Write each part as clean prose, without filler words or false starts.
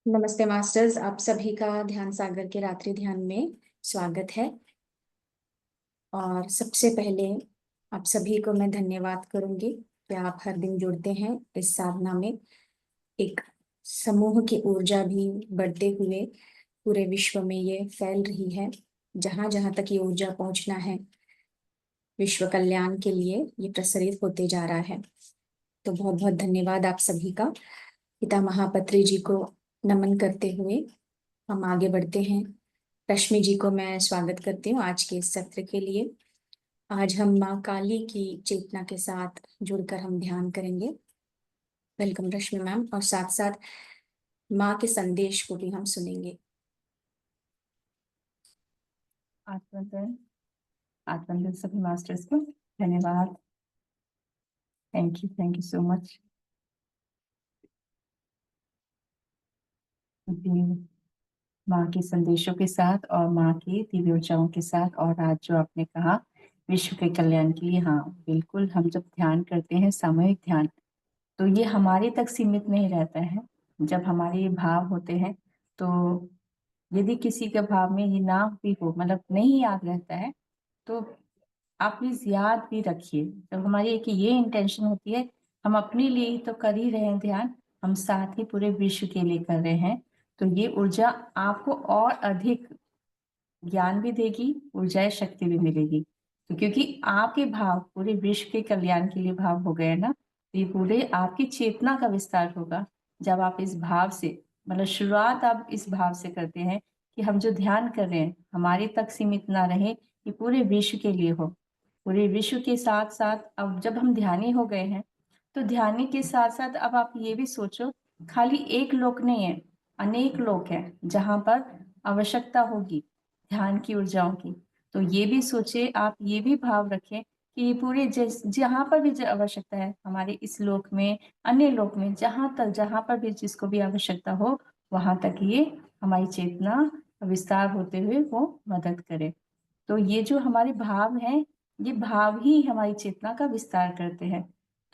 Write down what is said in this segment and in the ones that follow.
नमस्ते मास्टर्स, आप सभी का ध्यान सागर के रात्रि ध्यान में स्वागत है। और सबसे पहले आप सभी को मैं धन्यवाद करूंगी कि आप हर दिन जुड़ते हैं इस साधना में। एक समूह की ऊर्जा भी बढ़ते हुए पूरे विश्व में ये फैल रही है। जहां जहां तक ये ऊर्जा पहुंचना है, विश्व कल्याण के लिए ये प्रसारित होते जा रहा है। तो बहुत बहुत धन्यवाद आप सभी का। पिता महापत्री जी को नमन करते हुए हम आगे बढ़ते हैं। रश्मि जी को मैं स्वागत करती हूँ आज के इस सत्र के लिए। आज हम माँ काली की चेतना के साथ जुड़कर हम ध्यान करेंगे। वेलकम रश्मि मैम, और साथ साथ माँ के संदेश को भी हम सुनेंगे। आत्मदन आत्मदन सभी मास्टर्स को धन्यवाद। Thank you so much. माँ के संदेशों के साथ और माँ की दिव्य ऊर्जाओं के साथ, और आज जो आपने कहा विश्व के कल्याण के लिए, हाँ बिल्कुल, हम जब ध्यान करते हैं सामूहिक ध्यान, तो ये हमारे तक सीमित नहीं रहता है। जब हमारे ये भाव होते हैं, तो यदि किसी के भाव में ये ना भी हो, मतलब नहीं याद रहता है, तो आप प्लीज याद भी रखिए। जब हमारी एक ये इंटेंशन होती है, हम अपने लिए ही तो कर ही रहे हैं ध्यान, हम साथ ही पूरे विश्व के लिए कर रहे हैं, तो ये ऊर्जा आपको और अधिक ज्ञान भी देगी, ऊर्जा शक्ति भी मिलेगी। तो क्योंकि आपके भाव पूरे विश्व के कल्याण के लिए भाव हो गए ना, तो ये पूरे आपकी चेतना का विस्तार होगा। जब आप इस भाव से, मतलब शुरुआत आप इस भाव से करते हैं कि हम जो ध्यान कर रहे हैं हमारे तक सीमित ना रहे, ये पूरे विश्व के लिए हो। पूरे विश्व के साथ साथ अब जब हम ध्यानी हो गए हैं, तो ध्यानी के साथ साथ अब आप ये भी सोचो, खाली एक लोक नहीं है, अनेक लोक है जहां पर आवश्यकता होगी ध्यान की ऊर्जाओं की। तो ये भी सोचे, आप ये भी भाव रखें कि ये पूरे जहां पर भी आवश्यकता है हमारे इस लोक में, अन्य लोक में, जहां पर भी जिसको भी आवश्यकता हो, वहां तक ये हमारी चेतना विस्तार होते हुए वो मदद करे। तो ये जो हमारे भाव हैं, ये भाव ही हमारी चेतना का विस्तार करते हैं।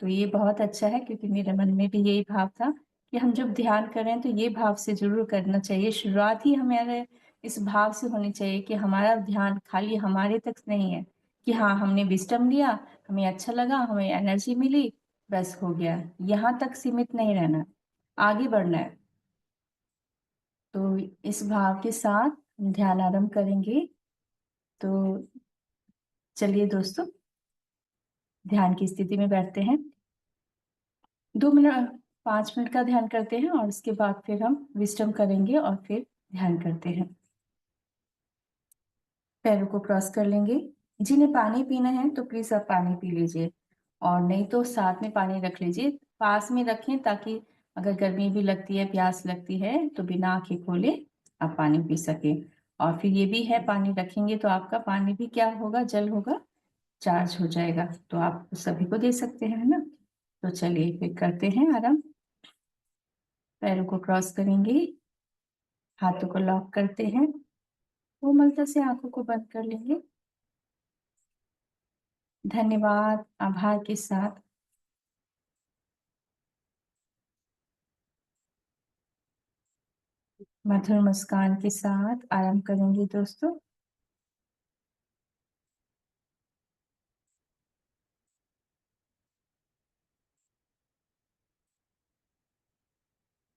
तो ये बहुत अच्छा है, क्योंकि मेरे मन में भी यही भाव था कि हम जब ध्यान करें तो ये भाव से जरूर करना चाहिए। शुरुआत ही हमारे इस भाव से होनी चाहिए कि हमारा ध्यान खाली हमारे तक नहीं है कि हाँ हमने विस्डम लिया, हमें अच्छा लगा, हमें एनर्जी मिली, बस हो गया। यहाँ तक सीमित नहीं रहना, आगे बढ़ना है। तो इस भाव के साथ हम ध्यान आरंभ करेंगे। तो चलिए दोस्तों, ध्यान की स्थिति में बैठते हैं। 2 मिनट 5 मिनट का ध्यान करते हैं, और उसके बाद फिर हम विस्डम करेंगे और फिर ध्यान करते हैं। पैरों को क्रॉस कर लेंगे। जिन्हें पानी पीना है तो प्लीज आप पानी पी लीजिए, और नहीं तो साथ में पानी रख लीजिए, पास में रखें, ताकि अगर गर्मी भी लगती है, प्यास लगती है, तो बिना आंखें खोले आप पानी पी सके। और फिर ये भी है, पानी रखेंगे तो आपका पानी भी क्या होगा, जल होगा, चार्ज हो जाएगा, तो आप सभी को दे सकते हैं, है ना। तो चलिए फिर करते हैं आराम। पैरों को क्रॉस करेंगे, हाथों को लॉक करते हैं, कोमलता से आंखों को बंद कर लेंगे। धन्यवाद, आभार के साथ मधुर मुस्कान के साथ आराम करेंगे दोस्तों।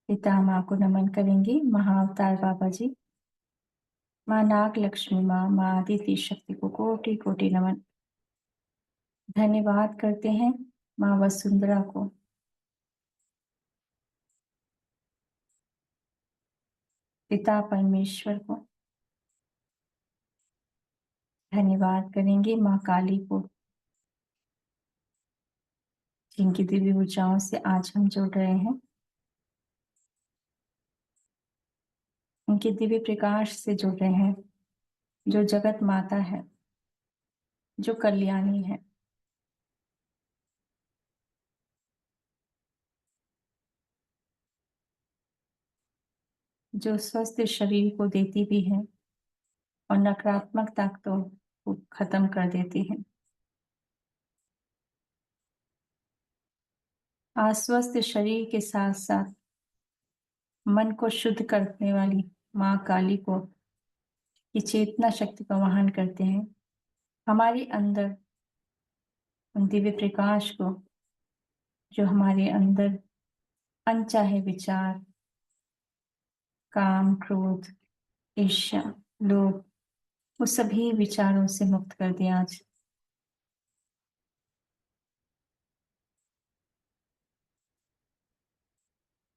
पिता माँ को नमन करेंगे, महाअवतार बाबा जी, माँ नाग लक्ष्मी, माँ आदित्य शक्ति को कोटि कोटि नमन। धन्यवाद करते हैं माँ वसुंधरा को, पिता परमेश्वर को। धन्यवाद करेंगे माँ काली को, जिनकी दिव्य ऊर्जाओं से आज हम जुड़ रहे हैं। उनके दिव्य प्रकाश से जुड़ रहे हैं, जो जगत माता है, जो कल्याणी है, जो स्वस्थ शरीर को देती भी है और नकारात्मक ताकतों को खत्म कर देती है। अस्वस्थ शरीर के साथ साथ मन को शुद्ध करने वाली माँ काली को की चेतना शक्ति का वाहन करते हैं। हमारे अंदर उन दिव्य प्रकाश को, जो हमारे अंदर अनचाहे विचार, काम, क्रोध, ईर्ष्या, लोभ, वो सभी विचारों से मुक्त कर दिया आज।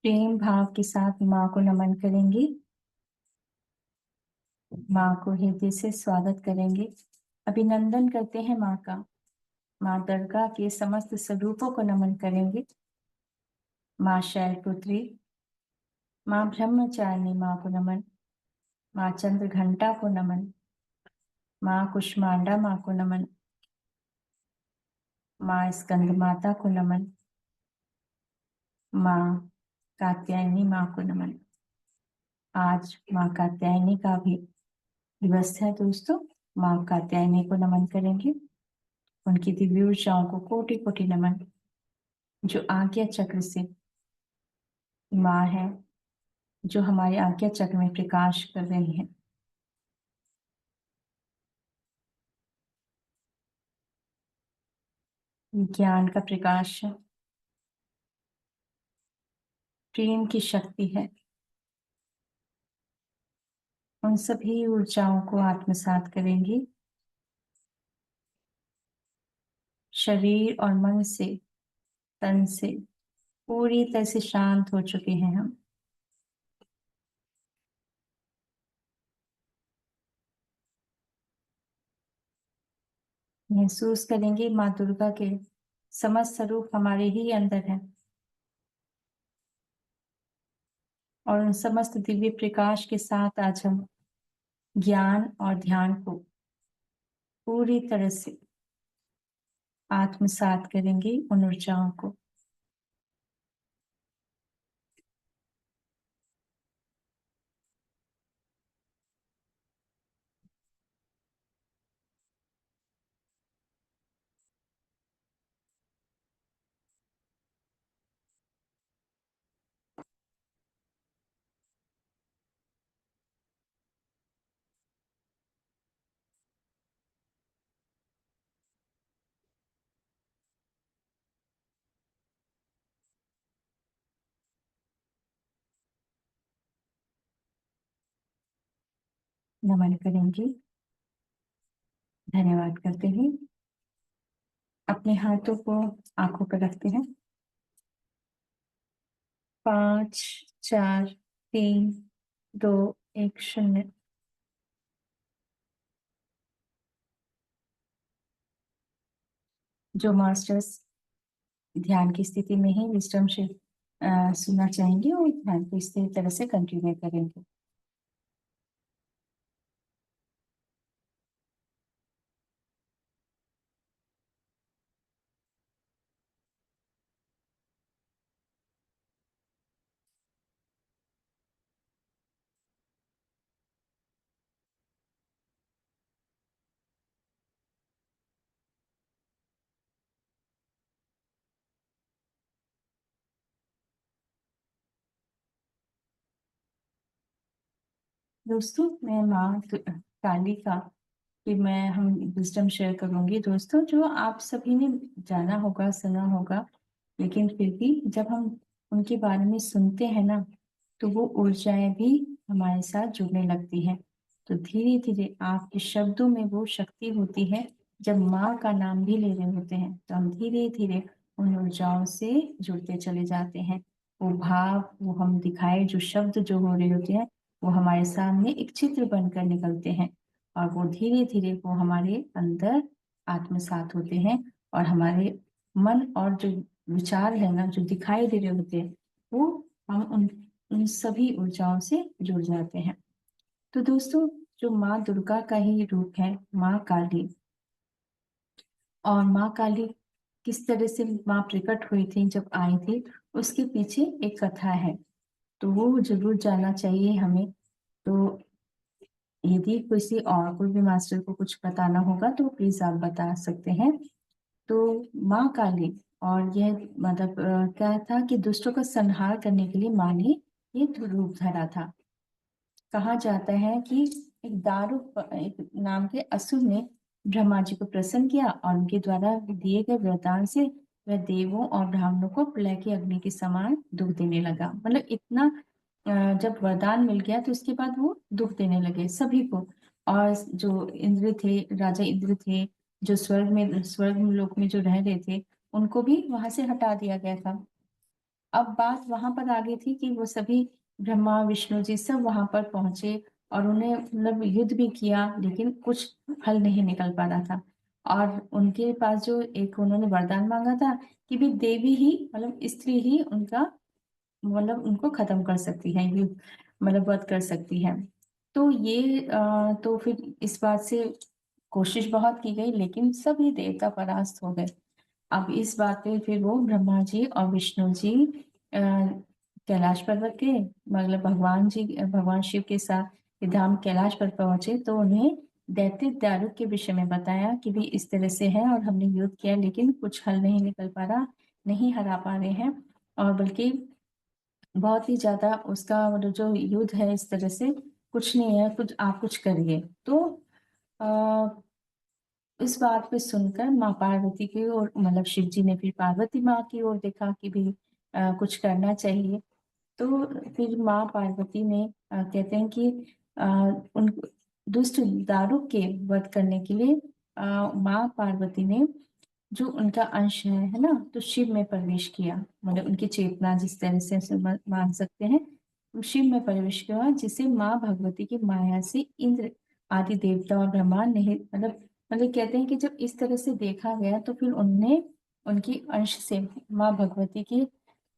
प्रेम भाव के साथ माँ को नमन करेंगे, माँ को हृदय से स्वागत करेंगे, अभिनंदन करते हैं माँ का। माँ दुर्गा के समस्त स्वरूपों को नमन करेंगे। माँ शैलपुत्री, माँ ब्रह्मचारिणी माँ को नमन, माँ चंद्र घंटा को नमन, माँ कुष्मांडा माँ को नमन, माँ स्कंद माता को नमन, माँ कात्यायनी माँ को नमन। आज माँ कात्यायनी का भी दिवस है दोस्तों। माँ कात्यायनी को नमन करेंगे, उनकी दिव्य ऊर्जाओं को कोटि कोटि नमन, जो आज्ञा चक्र से माँ है, जो हमारे आज्ञा चक्र में प्रकाश कर रही है। ज्ञान का प्रकाश है, प्रेम की शक्ति है। उन सभी ऊर्जाओं को आत्मसात करेंगे। शरीर और मन से, तन से पूरी तरह से शांत हो चुके हैं हम। महसूस करेंगे माँ दुर्गा के समस्त स्वरूप हमारे ही अंदर है, और उन समस्त दिव्य प्रकाश के साथ आज हम ज्ञान और ध्यान को पूरी तरह से आत्मसात करेंगे, उन ऊर्जाओं को। नमन करेंगे, धन्यवाद करते हैं। अपने हाथों को आंखों पर रखते हैं। 5 4 3 2 1 0। जो मास्टर्स ध्यान की स्थिति में ही विजडम से सुनना चाहेंगे, और ध्यान को इसी तरह से कंटिन्यू करेंगे। दोस्तों, मैं माँ काली का कि मैं हम विजडम शेयर करूंगी दोस्तों, जो आप सभी ने जाना होगा, सुना होगा, लेकिन फिर भी जब हम उनके बारे में सुनते हैं ना, तो वो ऊर्जाएं भी हमारे साथ जुड़ने लगती हैं। तो धीरे धीरे आपके शब्दों में वो शक्ति होती है। जब माँ का नाम भी ले रहे होते हैं, तो हम धीरे धीरे उन ऊर्जाओं से जुड़ते चले जाते हैं। वो भाव, वो हम दिखाए जो शब्द जो हो रहे होते हैं, वो हमारे सामने एक चित्र बनकर निकलते हैं, और वो धीरे धीरे वो हमारे अंदर आत्मसात होते हैं, और हमारे मन और जो विचार है ना, जो दिखाई दे रहे होते हैं, वो हम उन सभी ऊर्जाओं से जुड़ जाते हैं। तो दोस्तों, जो माँ दुर्गा का ही रूप है माँ काली, और माँ काली किस तरह से माँ प्रकट हुई थी, जब आई थी, उसके पीछे एक कथा है, तो वो जरूर जानना चाहिए हमें। तो यदि किसी और कोई भी मास्टर को कुछ बताना होगा तो प्लीज आप बता सकते हैं। तो माँ काली, और यह मतलब क्या था कि दुष्टों का संहार करने के लिए माँ ने ये रूप धरा था। कहा जाता है कि एक नाम के असुर ने ब्रह्मा जी को प्रसन्न किया और उनके द्वारा दिए गए वरदान से वह देवों और ब्राह्मणों को प्रलय की अग्नि के समान दुख देने लगा। मतलब इतना जब वरदान मिल गया तो उसके बाद वो दुख देने लगे सभी को। और जो इंद्र थे, राजा इंद्र थे, जो स्वर्ग लोक में जो रह रहे थे, उनको भी वहां से हटा दिया गया था। अब बात वहां पर आ गई थी कि वो सभी ब्रह्मा विष्णु जी सब वहां पर पहुंचे और उन्हें मतलब युद्ध भी किया, लेकिन कुछ हल नहीं निकल पा रहा था। और उनके पास जो एक उन्होंने वरदान मांगा था कि भी देवी ही मतलब स्त्री ही उनका मतलब उनको खत्म कर सकती है, युद्ध मतलब वध कर सकती है। तो ये तो फिर इस बात से कोशिश बहुत की गई, लेकिन सभी देवता परास्त हो गए। अब इस बात पे फिर वो ब्रह्मा जी और विष्णु जी कैलाश पर्वत के मतलब भगवान शिव के साथ ये धाम कैलाश पर पहुंचे तो उन्हें दैत्य दारुक के विषय में बताया कि भी इस तरह से है और हमने युद्ध किया लेकिन कुछ हल नहीं निकल पा रहा, नहीं हरा पा रहे हैं, और बल्कि बहुत ही ज्यादा उसका मतलब जो युद्ध है इस तरह से कुछ नहीं है, कुछ आप कुछ करिए। तो आ, इस बात पे सुनकर माँ पार्वती की ओर मतलब शिव जी ने फिर पार्वती माँ की ओर देखा कि भी कुछ करना चाहिए। तो फिर माँ पार्वती ने कहते हैं कि अ, उन दुष्ट दारुक के वध करने के लिए माँ पार्वती ने जो उनका अंश है ना, तो शिव में प्रवेश किया। मतलब उनकी चेतना जिस तरह से मान सकते हैं, शिव में प्रवेश किया, जिसे माँ भगवती की माया से इंद्र आदि देवता और ब्रह्मांड नहीं मतलब कहते हैं कि जब इस तरह से देखा गया तो फिर उनने उनकी अंश से माँ भगवती की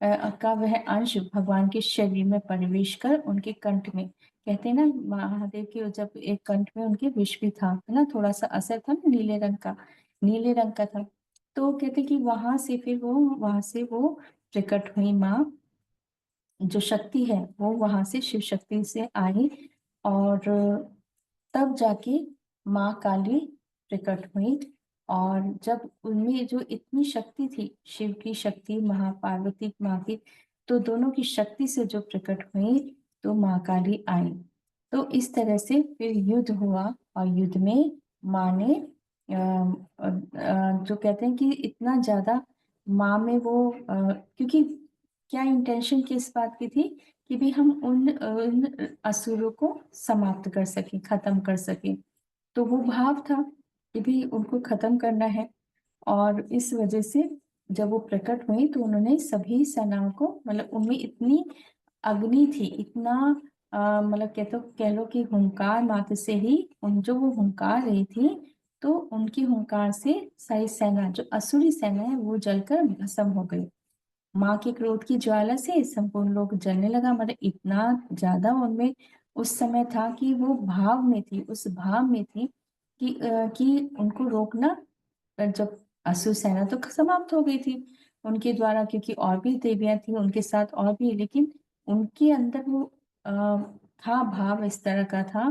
का वह अंश भगवान के शरीर में प्रवेश कर उनके कंठ में, कहते हैं ना महादेव के जब एक कंठ में उनके विष भी था, है ना, थोड़ा सा असर था ना, नीले रंग का था। तो कहते कि वहां से वो प्रकट हुई माँ, जो शक्ति है वो वहां से शिव शक्ति से आई। और तब जाके माँ काली प्रकट हुई। और जब उनमें जो इतनी शक्ति थी, शिव की शक्ति महापार्वती माँ की, तो दोनों की शक्ति से जो प्रकट हुई तो माँ काली आई। तो इस तरह से फिर युद्ध हुआ और युद्ध में माँ ने जो कहते हैं कि इतना ज्यादा माँ में वो क्योंकि क्या इंटेंशन किस बात की थी कि भी हम उन असुरों को समाप्त कर सकें, खत्म कर सकें। तो वो भाव था कि भी उनको खत्म करना है। और इस वजह से जब वो प्रकट हुई तो उन्होंने सभी सेनाओं को मतलब उनमें इतनी अग्नि थी, इतना मतलब कह लो कि हुंकार मात्र से ही उन जो वो हुंकार रही थी, तो उनकी हुंकार से सारी सेना जो असुरी सेना है वो जलकर भस्म हो गई। माँ के क्रोध की ज्वाला से संपूर्ण लोग जलने लगा। मतलब इतना ज्यादा उनमें उस समय था कि वो भाव में थी, उस भाव में थी कि उनको रोकना, जब असुर सेना तो समाप्त हो गई थी उनके द्वारा, क्योंकि और भी देवियां थी उनके साथ और भी, लेकिन उनके अंदर वो था भाव इस तरह का था,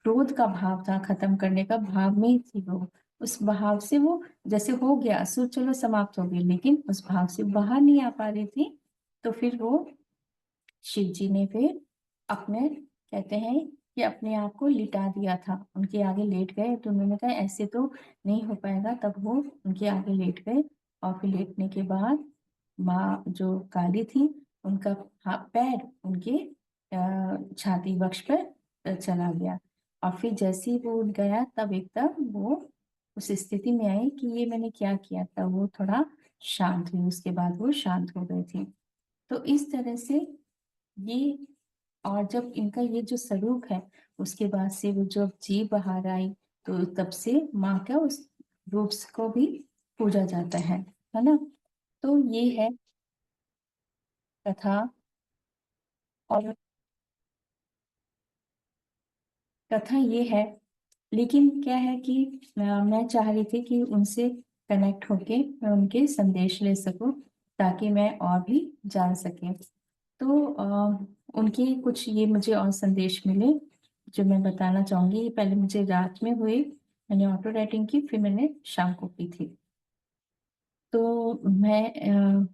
क्रोध का भाव था, खत्म करने का भाव में ही थी वो। उस भाव से वो जैसे हो गया असुर चलो समाप्त हो गई, लेकिन उस भाव से बाहर नहीं आ पा रही थी। तो फिर वो शिव जी ने फिर अपने कहते हैं कि अपने आप को लिटा दिया था, उनके आगे लेट गए। तो उन्होंने कहा ऐसे तो नहीं हो पाएगा, तब वो उनके आगे लेट गए। और फिर लेटने के बाद माँ जो काली थी उनका पैर उनके छाती वक्ष पर चला गया। और फिर जैसे ही वो गया तब एकदम वो उस स्थिति में आई कि ये मैंने क्या किया, तब वो थोड़ा शांत हुई, उसके बाद वो शांत हो गई थी। तो इस तरह से ये, और जब इनका ये जो स्वरूप है उसके बाद से वो जब जीव बाहर आई तो तब से माँ का उस रूप को भी पूजा जाता है ना। तो ये है कथा। और कथा ये है, लेकिन क्या है कि मैं चाह रही थी कि उनसे कनेक्ट होके मैं उनके संदेश ले सकूं ताकि मैं और भी जान सके। तो उनके कुछ ये मुझे और संदेश मिले जो मैं बताना चाहूंगी। ये पहले मुझे रात में हुए, मैंने ऑटो राइटिंग की, फिर मैंने शाम को की थी। तो मैं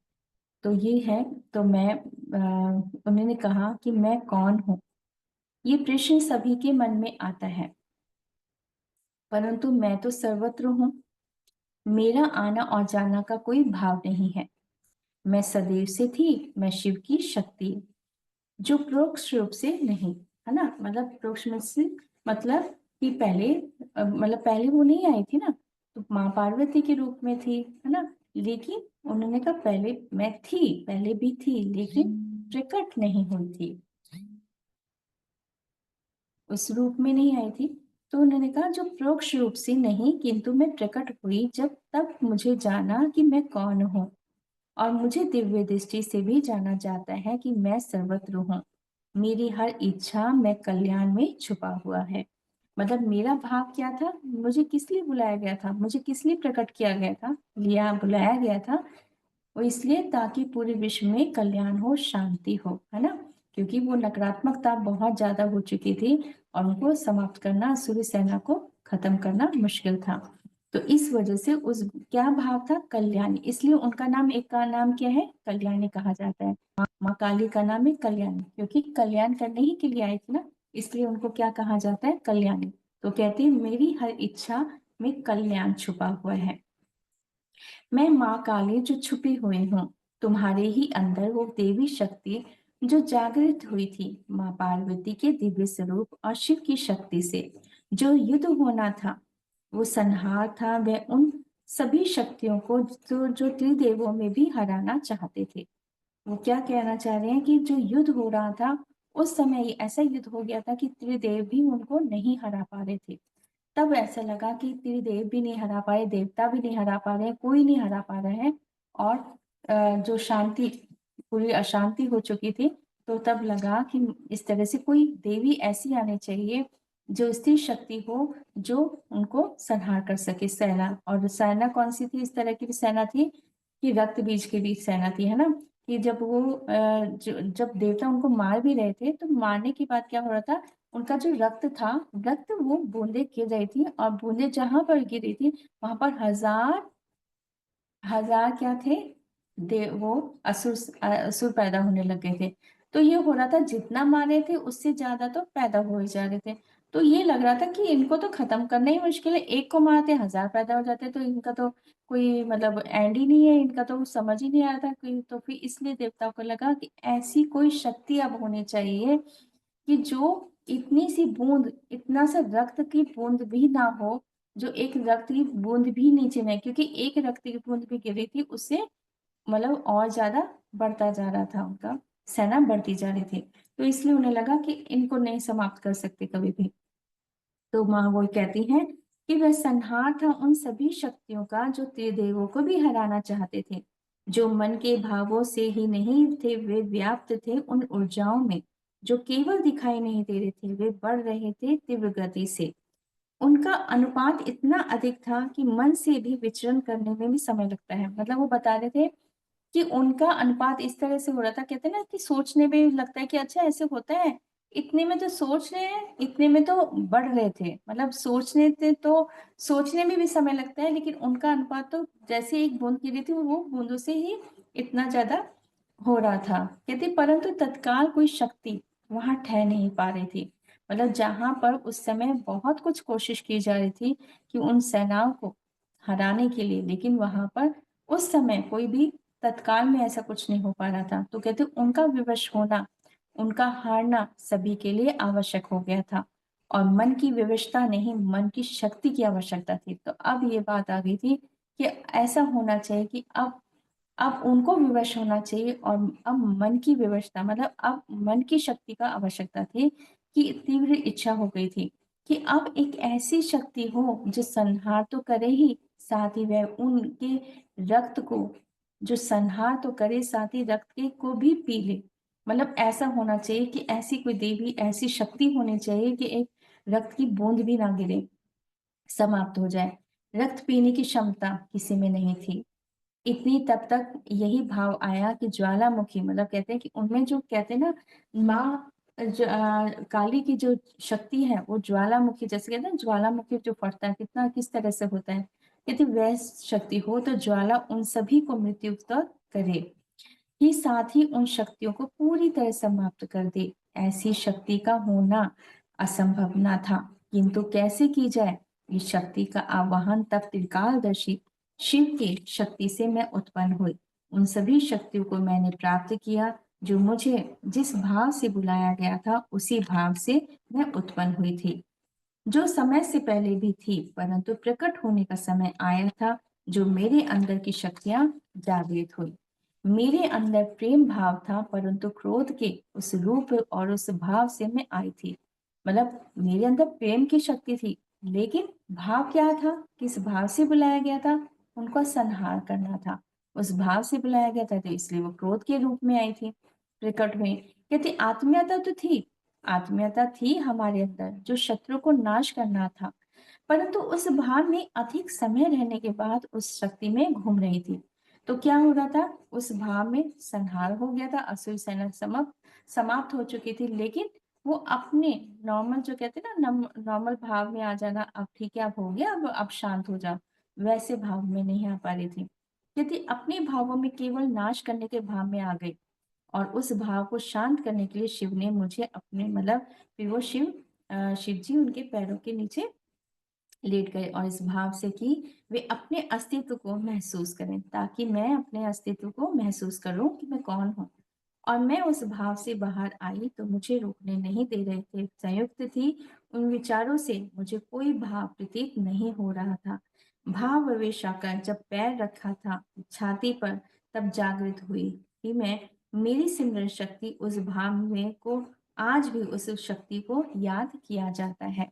तो ये है। तो मैं उन्होंने कहा कि मैं कौन हूँ, ये प्रश्न सभी के मन में आता है, परंतु मैं तो सर्वत्र हूँ। मेरा आना और जाना का कोई भाव नहीं है। मैं सदैव से थी, मैं शिव की शक्ति, जो परोक्ष रूप से नहीं, है ना। मतलब परोक्ष में से मतलब कि पहले मतलब पहले वो नहीं आई थी ना, तो माँ पार्वती के रूप में थी, है ना। लेकिन उन्होंने कहा पहले मैं थी, पहले भी थी, लेकिन प्रकट नहीं हुई थी, उस रूप में नहीं आई थी। तो उन्होंने कहा जो परोक्ष रूप से नहीं, किंतु मैं प्रकट हुई जब, तब मुझे जाना कि मैं कौन हूँ, और मुझे दिव्य दृष्टि से भी जाना जाता है कि मैं सर्वत्र हूँ। मेरी हर इच्छा में कल्याण में छुपा हुआ है। मतलब मेरा भाव क्या था, मुझे किस लिए बुलाया गया था, मुझे किस लिए प्रकट किया गया था, लिया बुलाया गया था, वो इसलिए ताकि पूरे विश्व में कल्याण हो, शांति हो, है ना। क्योंकि वो नकारात्मकता बहुत ज्यादा हो चुकी थी और उनको समाप्त करना, सूर्य सेना को खत्म करना मुश्किल था। तो इस वजह से उस क्या भाव था, कल्याणी, इसलिए उनका नाम, एक का नाम क्या है, कल्याणी कहा जाता है। माँ काली का नाम है कल्याणी, क्योंकि कल्याण करने ही के लिए आई थी ना, इसलिए उनको क्या कहा जाता है, कल्याणी। तो कहती है मेरी हर इच्छा में कल्याण छुपा हुआ है। मैं माँ काली जो छुपी हुई हूँ, तुम्हारे ही अंदर वो देवी शक्ति जो जागृत हुई थी, माँ पार्वती के दिव्य स्वरूप और शिव की शक्ति से। जो युद्ध होना था वो संहार था, वह उन सभी शक्तियों को जो त्रिदेवों में भी हराना चाहते थे। वो क्या कहना चाह रहे हैं कि जो युद्ध हो रहा था उस समय, ऐसा युद्ध हो गया था कि त्रिदेव भी उनको नहीं हरा पा रहे थे। तब ऐसा लगा कि त्रिदेव भी नहीं हरा पा रहे, देवता भी नहीं हरा पा रहे, कोई नहीं हरा पा रहा है, और जो शांति, पूरी अशांति हो चुकी थी। तो तब लगा कि इस तरह से कोई देवी ऐसी आनी चाहिए जो स्त्री शक्ति हो, जो उनको संहार कर सके। सेना, और सेना कौन सी थी, इस तरह की भी सेना थी कि रक्त बीज की भी सेना थी, है ना। कि जब वो जब देवता उनको मार भी रहे थे, तो मारने के बाद क्या हो रहा था, उनका जो रक्त था, रक्त वो बूंदे गिर रही थी, और बूंदे जहां पर गिरी थी वहां पर हजार हजार क्या थे, देव, वो असुर, असुर पैदा होने लग गए थे। तो ये हो रहा था जितना मारे थे उससे ज्यादा तो पैदा हो ही जा रहे थे। तो ये लग रहा था कि इनको तो खत्म करना ही मुश्किल है, एक को मारते हजार पैदा हो जाते, तो इनका तो कोई मतलब एंड ही नहीं है, इनका तो समझ ही नहीं आ रहा था कोई। तो फिर इसलिए देवताओं को लगा कि ऐसी कोई शक्ति अब होनी चाहिए कि जो इतनी सी बूंद, इतना सा रक्त की बूंद भी ना हो, जो एक रक्त की बूंद भी नीचे नहीं, क्योंकि एक रक्त की बूंद भी गिरी थी उससे मतलब और ज्यादा बढ़ता जा रहा था, उनका सेना बढ़ती जा रही थी। तो इसलिए उन्हें लगा कि इनको नहीं समाप्त कर सकते कभी भी। तो माँ वो कहती हैं कि वह संहार था उन सभी शक्तियों का जो त्रिदेवों को भी हराना चाहते थे, जो मन के भावों से ही नहीं थे, वे व्याप्त थे उन ऊर्जाओं में जो केवल दिखाई नहीं दे रहे थे, वे बढ़ रहे थे तीव्र गति से। उनका अनुपात इतना अधिक था कि मन से भी विचरण करने में भी समय लगता है। मतलब वो बता रहे थे कि उनका अनुपात इस तरह से हो रहा था, कहते हैं ना कि सोचने में लगता है कि अच्छा ऐसे होता है, इतने में तो सोच रहे हैं, इतने में तो बढ़ रहे थे, मतलब सोचने थे तो सोचने में भी समय लगता है, लेकिन उनका अनुपात तो जैसे एक बूंद गिरी थी वो बूंदों से ही इतना ज्यादा हो रहा था। कहते परंतु तत्काल कोई शक्ति वहां ठहर नहीं पा रही थी। मतलब जहां पर उस समय बहुत कुछ कोशिश की जा रही थी कि उन सेनाओं को हराने के लिए, लेकिन वहां पर उस समय कोई भी तत्काल में ऐसा कुछ नहीं हो पा रहा था। तो कहते उनका विवश होना, उनका हारना सभी के लिए आवश्यक हो गया था, और मन की विवशता नहीं, मन की शक्ति की आवश्यकता थी। तो अब ये बात आ गई थी कि ऐसा होना चाहिए कि अब उनको विवश होना चाहिए, और अब मन की विवशता मतलब अब मन की शक्ति का आवश्यकता थी, कि तीव्र इच्छा हो गई थी कि अब एक ऐसी शक्ति हो जो संहार तो करे ही, साथ ही वह उनके रक्त को, जो संहार तो करे साथ ही रक्त के को भी पी ले। मतलब ऐसा होना चाहिए कि ऐसी कोई देवी, ऐसी शक्ति होनी चाहिए कि एक रक्त की बूंद भी ना गिरे, समाप्त हो जाए। रक्त पीने की क्षमता किसी में नहीं थी इतनी। तब तक यही भाव आया कि ज्वालामुखी, मतलब कहते हैं कि उनमें जो कहते हैं ना, माँ काली की जो शक्ति है वो ज्वालामुखी, जैसे कहते हैं ज्वालामुखी जो फटता है कितना, किस तरह से होता है, यदि वह शक्ति हो तो ज्वाला उन सभी को मृत्यु तक करे। ही साथ ही उन शक्तियों को पूरी तरह समाप्त कर दे। ऐसी शक्ति का होना असंभव न था, किंतु कैसे की जाए? इस शक्ति का आवाहन तब त्रिकालदर्शी शिव की शक्ति से मैं उत्पन्न हुई। उन सभी शक्तियों को मैंने प्राप्त किया जो मुझे जिस भाव से बुलाया गया था, उसी भाव से मैं उत्पन्न हुई थी, जो समय से पहले भी थी, परंतु प्रकट होने का समय आया था जो मेरे अंदर की शक्तियां जागृत हुई। मेरे अंदर प्रेम भाव था, परंतु क्रोध के उस रूप और उस भाव से मैं आई थी। मतलब मेरे अंदर प्रेम की शक्ति थी, लेकिन भाव क्या था? किस भाव से बुलाया गया था? उनको संहार करना था। उस भाव से बुलाया गया था, तो इसलिए वो क्रोध के रूप में आई थी, प्रकट हुई। कहते आत्मीयता तो थी, आत्मीयता थी हमारे अंदर जो शत्रु को नाश करना था, परंतु उस भाव में अधिक समय रहने के बाद उस शक्ति में घूम रही थी। तो क्या हो रहा था? उस भाव में संहार हो गया था, असुर सेना समाप्त हो चुकी थी, लेकिन वो अपने नॉर्मल, जो कहते हैं ना, नॉर्मल भाव में आ जाना, अब ठीक है, अब हो गया, अब शांत हो जाओ, वैसे भाव में नहीं आ पा रही थी। यदि अपने भावों में केवल नाश करने के भाव में आ गई, और उस भाव को शांत करने के लिए शिव ने मुझे अपने, मतलब फिर वो शिव जी उनके पैरों के नीचे लेट गए और इस भाव से कि वे अपने अस्तित्व को महसूस करें, ताकि मैं अपने अस्तित्व को महसूस करूं कि मैं कौन हूं। और मैं उस भाव से बाहर आई तो मुझे रोकने नहीं दे रहे थे, संयुक्त थी उन विचारों से, मुझे कोई भाव प्रतीत नहीं हो रहा था। भाव प्रवेश आकर जब पैर रखा था छाती पर, तब जागृत हुई कि मैं, मेरी सिमरन शक्ति उस भाव में को आज भी उस शक्ति को याद किया जाता है।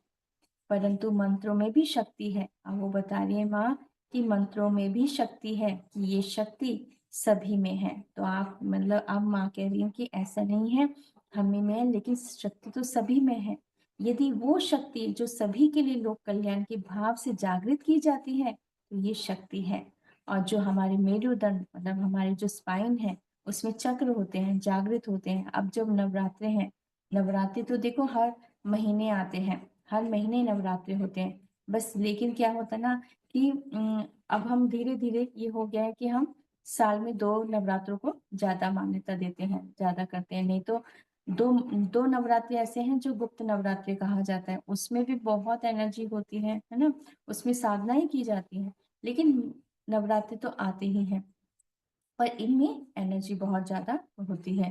परंतु मंत्रों में भी शक्ति है। अब वो बता रही है माँ कि मंत्रों में भी शक्ति है, कि ये शक्ति सभी में है। तो आप, मतलब अब माँ कह रही है कि ऐसा नहीं है हमें में है, लेकिन शक्ति तो सभी में है। यदि वो शक्ति जो सभी के लिए लोक कल्याण के भाव से जागृत की जाती है, तो ये शक्ति है। और जो हमारे मेरुदंड, मतलब हमारे जो स्पाइन है, उसमें चक्र होते हैं, जागृत होते हैं। अब जब नवरात्रे हैं, नवरात्रि तो देखो हर महीने आते हैं, हर महीने नवरात्रि होते हैं, बस लेकिन क्या होता है ना कि अब हम धीरे धीरे ये हो गया है कि हम साल में 2 नवरात्रों को ज्यादा मान्यता देते हैं, ज्यादा करते हैं। नहीं तो दो दो नवरात्रि ऐसे हैं जो गुप्त नवरात्रि कहा जाता है, उसमें भी बहुत एनर्जी होती है ना, उसमें साधनाएं की जाती हैं, लेकिन नवरात्रि तो आते ही हैं, पर इनमें एनर्जी बहुत ज्यादा होती है।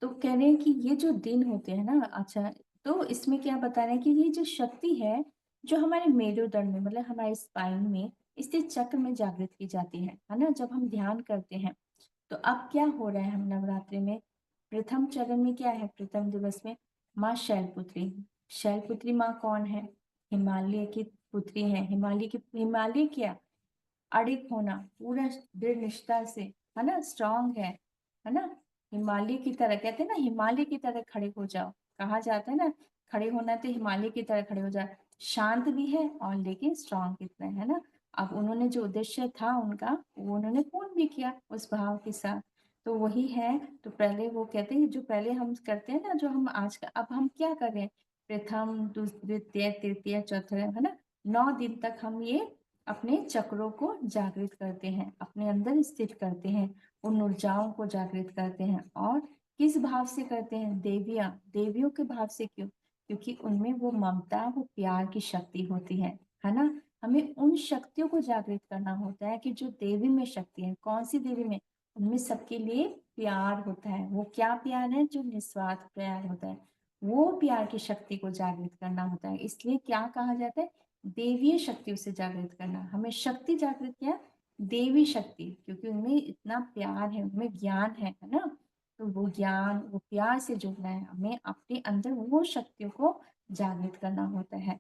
तो कह रहे हैं कि ये जो दिन होते हैं ना, अच्छा, तो इसमें क्या बता रहे हैं कि ये जो शक्ति है जो हमारे मेरुदंड में, मतलब हमारे स्पाइन में स्थित चक्र में जागृत की जाती है ना, जब हम ध्यान करते हैं। तो अब क्या हो रहा है, हम नवरात्रि में प्रथम चरण में क्या है, प्रथम दिवस में माँ शैलपुत्री। शैलपुत्री माँ कौन है? हिमालय की पुत्री है। हिमालय क्या, अडिग होना, पूरा दृढ़ निष्ठा से, है ना, स्ट्रांग है ना। हिमालय की तरह, कहते हैं ना, हिमालय की तरह खड़े हो जाओ, कहा जाता है ना, खड़े होना तो हिमालय की तरह खड़े हो जाओ। शांत भी है और लेकिन स्ट्रांग कितना है ना। अब उन्होंने जो उद्देश्य था उनका, वो उन्होंने पूर्ण भी किया उस भाव के साथ। तो वही है। तो पहले वो कहते हैं, जो पहले हम करते हैं ना, जो हम आज का, अब हम क्या कर रहे हैं, प्रथम द्वितीय तृतीय चौथा, है ना, 9 दिन तक हम ये अपने चक्रों को जागृत करते हैं, अपने अंदर स्थित करते हैं, उन ऊर्जाओं को जागृत करते हैं। और किस भाव से करते हैं? देवियों के भाव से। क्यों? क्योंकि उनमें वो ममता, वो प्यार की शक्ति होती है ना। हमें उन शक्तियों को जागृत करना होता है कि जो देवी में शक्ति है। कौन सी देवी में? उनमें सबके लिए प्यार होता है। वो क्या प्यार है? जो निस्वार्थ प्यार होता है, वो प्यार की शक्ति को जागृत करना होता है। इसलिए क्या कहा जाता है, देवीय शक्तियों से जागृत करना। हमें शक्ति जागृत किया, देवी शक्ति, क्योंकि उनमें इतना प्यार है, उनमें ज्ञान है ना। तो वो ज्ञान, वो प्यार से जुड़ना है, हमें अपने अंदर वो शक्तियों को जागृत करना होता है।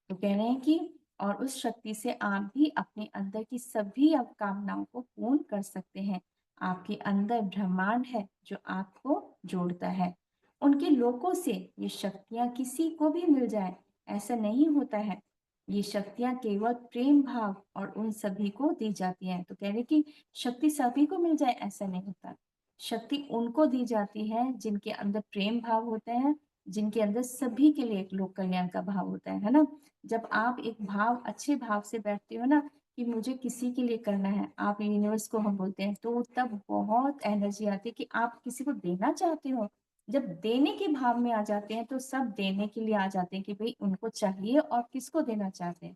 तो कह रहे हैं कि और उस शक्ति से आप भी अपने अंदर की सभी कामनाओं को पूर्ण कर सकते हैं। आपके अंदर ब्रह्मांड है जो आपको जोड़ता है। उनके लोकों से ये शक्तियां किसी को भी मिल जाए, ऐसा नहीं होता है। ये शक्तियां केवल प्रेम भाव और उन सभी को दी जाती हैं। तो कह रहे कि शक्ति सभी को मिल जाए, ऐसा नहीं होता। शक्ति उनको दी जाती है जिनके अंदर प्रेम भाव होता है, जिनके अंदर सभी के लिए एक लोक कल्याण का भाव होता है ना। जब आप एक भाव, अच्छे भाव से बैठते हो ना, कि मुझे किसी के लिए करना है, आप यूनिवर्स को हम बोलते हैं, तो तब बहुत एनर्जी आती है कि आप किसी को देना चाहते हो। जब देने के भाव में आ जाते हैं तो सब देने के लिए आ जाते हैं कि भाई उनको चाहिए और किसको देना चाहते हैं।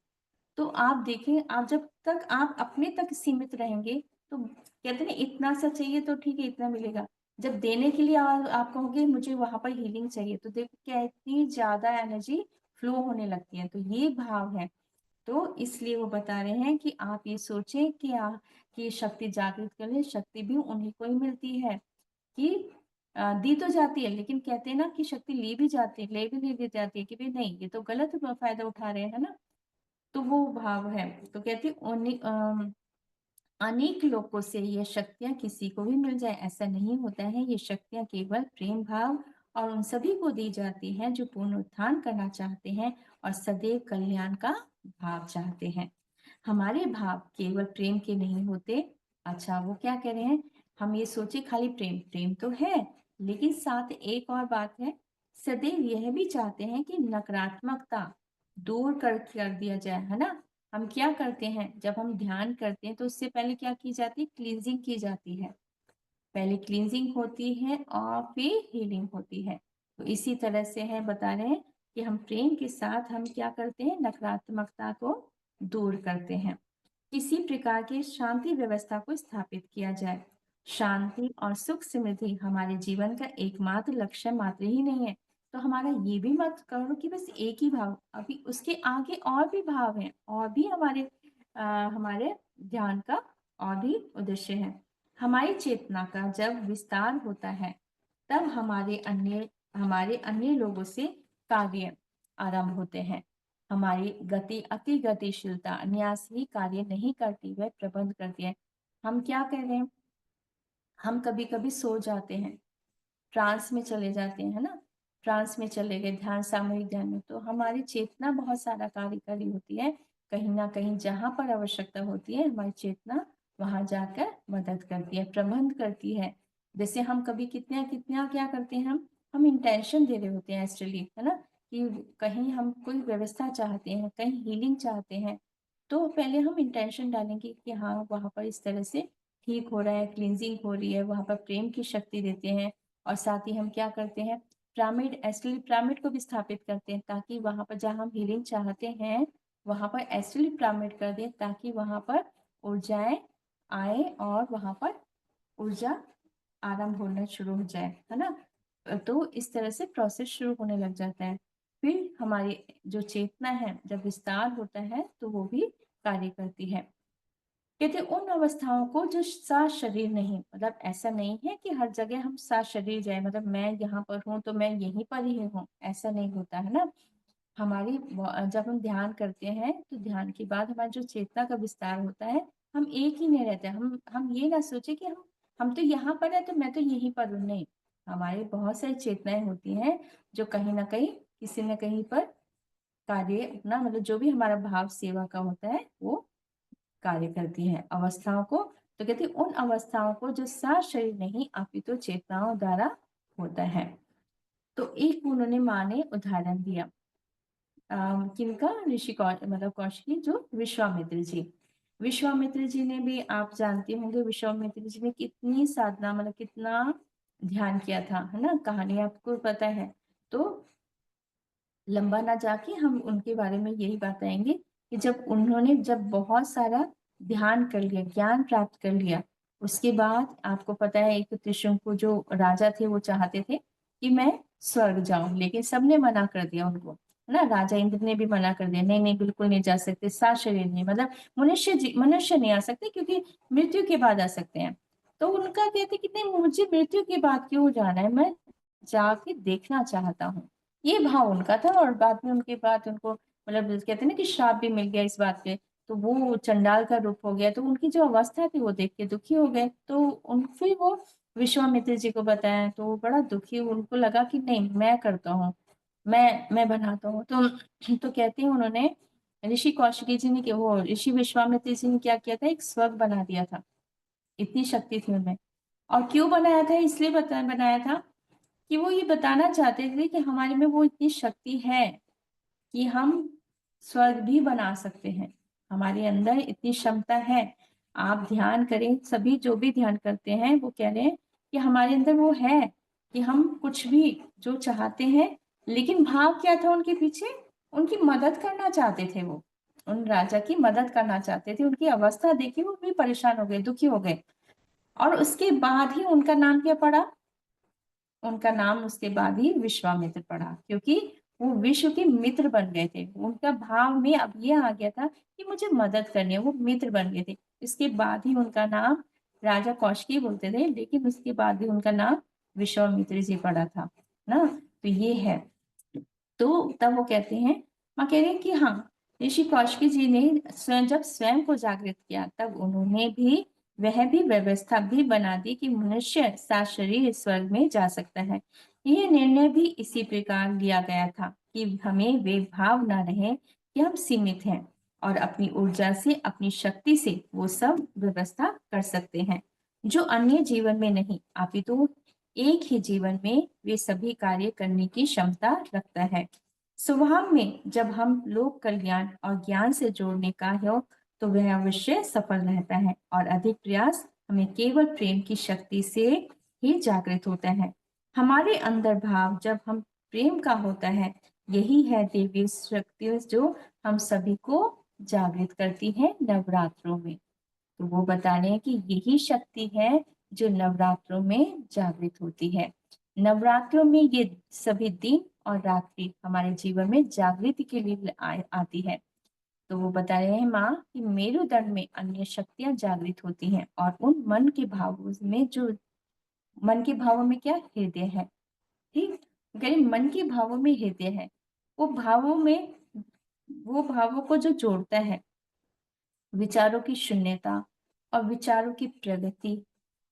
तो आप देखें, आप जब तक आप अपने तक सीमित रहेंगे तो कहते हैं इतना सा चाहिए तो ठीक है, इतना मिलेगा। जब देने के लिए आप कहोगे मुझे वहां पर हीलिंग चाहिए, तो देखो क्या इतनी ज्यादा एनर्जी फ्लो होने लगती है। तो ये भाव है। तो इसलिए वो बता रहे हैं कि आप ये सोचें कि शक्ति जागृत कर ले, शक्ति भी उन्हीं को ही मिलती है। कि दी तो जाती है, लेकिन कहते हैं ना कि शक्ति ली भी जाती है, ले दी जाती है कि भाई नहीं, ये तो गलत फायदा उठा रहे हैं ना। तो वो भाव है। तो कहती अनेक लोगों से ये शक्तियां किसी को भी मिल जाए ऐसा नहीं होता है। ये शक्तियां केवल प्रेम भाव और उन सभी को दी जाती हैं जो पुनरुत्थान करना चाहते हैं और सदैव कल्याण का भाव चाहते हैं। हमारे भाव केवल प्रेम के नहीं होते। अच्छा, वो क्या कह रहे हैं, हम ये सोचे खाली प्रेम प्रेम तो है, लेकिन साथ एक और बात है, सदैव यह भी चाहते हैं कि नकारात्मकता दूर कर दिया जाए, है ना। हम क्या करते हैं, जब हम ध्यान करते हैं तो उससे पहले क्या की जाती है, क्लींजिंग की जाती है। पहले क्लींजिंग होती है और फिर हीलिंग होती है। तो इसी तरह से है, बता रहे हैं कि हम प्रेम के साथ हम क्या करते हैं, नकारात्मकता को दूर करते हैं। किसी प्रकार की शांति व्यवस्था को स्थापित किया जाए। शांति और सुख समृद्धि हमारे जीवन का एकमात्र लक्ष्य मात्र ही नहीं है। तो हमारा ये भी मत करो कि बस एक ही भाव, अभी उसके आगे और भी भाव हैं, और भी हमारे ध्यान का और भी उद्देश्य है। हमारी चेतना का जब विस्तार होता है तब हमारे अन्य लोगों से कार्य आरंभ होते हैं। हमारी अति गतिशीलता अन्यास ही कार्य नहीं करती, वह प्रबंध करती है। हम क्या कर रहे हैं, हम कभी कभी सो जाते हैं, ट्रांस में चले जाते हैं, है ना। ट्रांस में चले गए, ध्यान, सामूहिक ध्यान में, तो हमारी चेतना बहुत सारा कार्य कर रही होती है। कहीं ना कहीं जहां पर आवश्यकता होती है हमारी चेतना वहां जाकर मदद करती है, प्रबंध करती है। जैसे हम कभी कितना कितना क्या करते हैं, हम इंटेंशन दे रहे होते हैं एस्ट्रली, है ना, कि कहीं हम कोई व्यवस्था चाहते हैं, कहीं हीलिंग चाहते हैं, तो पहले हम इंटेंशन डालेंगे कि हाँ वहां पर इस तरह से ठीक हो रहा है, क्लींजिंग हो रही है, वहां पर प्रेम की शक्ति देते हैं। और साथ ही हम क्या करते हैं, पिरामिड को भी स्थापित करते हैं, ताकि वहां पर जहां हम हीलिंग चाहते हैं वहां पर एस्ट्रली पिरामिड कर दें, ताकि वहां पर ऊर्जाएं आए और वहां पर ऊर्जा आरंभ होना शुरू हो जाए, है ना। तो इस तरह से प्रोसेस शुरू होने लग जाता है। फिर हमारी जो चेतना है जब विस्तार होता है तो वो भी कार्य करती है। कहते उन अवस्थाओं को जो सा शरीर नहीं, मतलब ऐसा नहीं है कि हर जगह हम सा शरीर जाए, मतलब मैं यहाँ पर हूँ तो मैं यहीं पर ही हूँ, ऐसा नहीं होता है ना। जब हम ध्यान करते हैं तो ध्यान के बाद हमारी जो चेतना का विस्तार होता है, हम एक ही नहीं रहते। हम ये ना सोचे कि हम तो यहाँ पर है तो मैं तो यहीं पर हूँ, नहीं। हमारी बहुत सारी चेतनाएं होती हैं जो कहीं ना कहीं किसी न कहीं पर कार्य अपना, मतलब जो भी हमारा भाव सेवा का होता है वो कार्य करती है अवस्थाओं को। तो कहते हैं उन अवस्थाओं को जो सा शरीर नहीं अपितु चेतनाओं द्वारा होता है। तो एक उन्होंने माँ ने उदाहरण दिया, किनका, मतलब कौशिकी, जो विश्वामित्र जी। विश्वामित्र जी ने भी, आप जानते होंगे, विश्वामित्र जी ने कितनी साधना, मतलब कितना ध्यान किया था, है ना, कहानी आपको पता है। तो लंबा ना जाके हम उनके बारे में यही बताएंगे कि जब बहुत सारा ध्यान कर लिया, ज्ञान प्राप्त कर लिया, उसके बाद आपको पता है एक त्रिशंकु जो राजा थे वो चाहते थे कि मैं स्वर्ग जाऊं, लेकिन सबने मना कर दिया उनको, है ना। राजा इंद्र ने भी मना कर दिया, नहीं नहीं बिल्कुल नहीं जा सकते, सा शरीर नहीं, मतलब मनुष्य नहीं आ सकते, क्योंकि मृत्यु के बाद आ सकते हैं। तो उनका कहते कि नहीं, मुझे मृत्यु के बाद क्यों जाना है, मैं जाके देखना चाहता हूँ। ये भाव उनका था। और बाद में उनके बाद उनको, मतलब कहते हैं ना कि श्राप भी मिल गया इस बात पे, तो वो चंडाल का रूप हो गया। तो उनकी जो अवस्था थी वो देख के दुखी हो गए। तो उन फिर वो विश्वामित्र जी को बताया तो वो बड़ा दुखी, उनको लगा कि नहीं, मैं करता हूँ, मैं बनाता हूँ। तो कहते हैं उन्होंने, ऋषि कौशिकी जी ने, कि वो ऋषि विश्वामित्र जी ने क्या किया था, एक स्वर्ग बना दिया था। इतनी शक्ति थी उनमें। और क्यों बनाया था, इसलिए बनाया था कि वो ये बताना चाहते थे कि हमारे में वो इतनी शक्ति है कि हम स्वर्ग भी बना सकते हैं। हमारे अंदर इतनी क्षमता है। आप ध्यान करें, सभी जो भी ध्यान करते हैं वो कह रहे हैं कि हमारे अंदर वो है कि हम कुछ भी जो चाहते हैं। लेकिन भाव क्या था उनके पीछे? उनकी मदद करना चाहते थे, वो उन राजा की मदद करना चाहते थे। उनकी अवस्था देखी, वो भी परेशान हो गए, दुखी हो गए। और उसके बाद ही उनका नाम क्या पड़ा? उनका नाम उसके बाद ही विश्वामित्र पड़ा, क्योंकि वो विश्व के मित्र बन गए थे। उनका भाव में अब ये आ गया था कि मुझे मदद करनी है, वो मित्र बन गए थे। इसके बाद ही उनका नाम राजा कौशिकी बोलते थे, लेकिन उसके बाद ही उनका नाम विश्वामित्र जी पड़ा था ना। तो ये है। तो तब वो कहते हैं, माँ कह रहे हैं कि हाँ, ऋषि कौशिकी जी ने जब स्वयं को जागृत किया, तब उन्होंने भी वह भी व्यवस्था भी बना दी कि मनुष्य सात शरीर स्वर्ग में जा सकता है। यह निर्णय भी इसी प्रकार लिया गया था कि हमें वे भाव न रहे कि हम सीमित हैं और अपनी ऊर्जा से, अपनी शक्ति से वो सब व्यवस्था कर सकते हैं जो अन्य जीवन में नहीं, अपितु एक ही जीवन में वे सभी कार्य करने की क्षमता रखता है। स्वभाव में जब हम लोक कल्याण और ज्ञान से जोड़ने का हो, तो वह अवश्य सफल रहता है और अधिक प्रयास हमें केवल प्रेम की शक्ति से ही जागृत होता है। हमारे अंदर भाव जब हम प्रेम का होता है, यही है देवी शक्ति जो हम सभी को जागृत करती है नवरात्रों में। तो वो बता रहे हैं कि यही शक्ति है जो नवरात्रों में जागृत होती है। नवरात्रों में ये सभी दिन और रात्रि हमारे जीवन में जागृति के लिए आती है। तो वो बता रहे हैं माँ कि मेरुदंड में अन्य शक्तियां जागृत होती हैं और उन मन के भावों में, जो मन के भावों में क्या हृदय है, ठीक, गरीब मन के भावों में हृदय है। वो भावों में, वो भावों को जो जोड़ता है, विचारों की शून्यता और विचारों की प्रगति,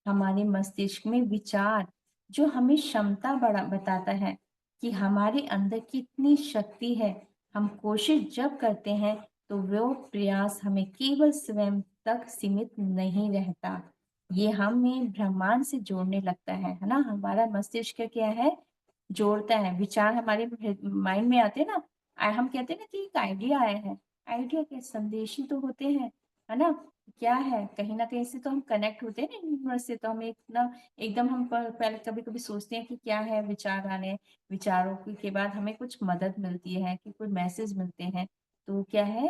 हमारे मस्तिष्क में विचार जो हमें क्षमता बड़ा बताता है कि हमारे अंदर कितनी शक्ति है। हम कोशिश जब करते हैं तो वो प्रयास हमें केवल स्वयं तक सीमित नहीं रहता, ये हमें ब्रह्मांड से जोड़ने लगता है ना। हमारा मस्तिष्क क्या है, जोड़ता है। विचार हमारे माइंड में आते हैं ना, हम कहते हैं ना कि एक आइडिया आया है। आइडिया के संदेश ही तो होते हैं, है ना। क्या है, कहीं ना कहीं से तो हम कनेक्ट होते हैं ना यूनिवर्स से। तो हम एक ना एकदम हम पहले कभी कभी सोचते हैं कि क्या है विचार आने, विचारों के बाद हमें कुछ मदद मिलती है कि कोई मैसेज मिलते हैं। तो क्या है,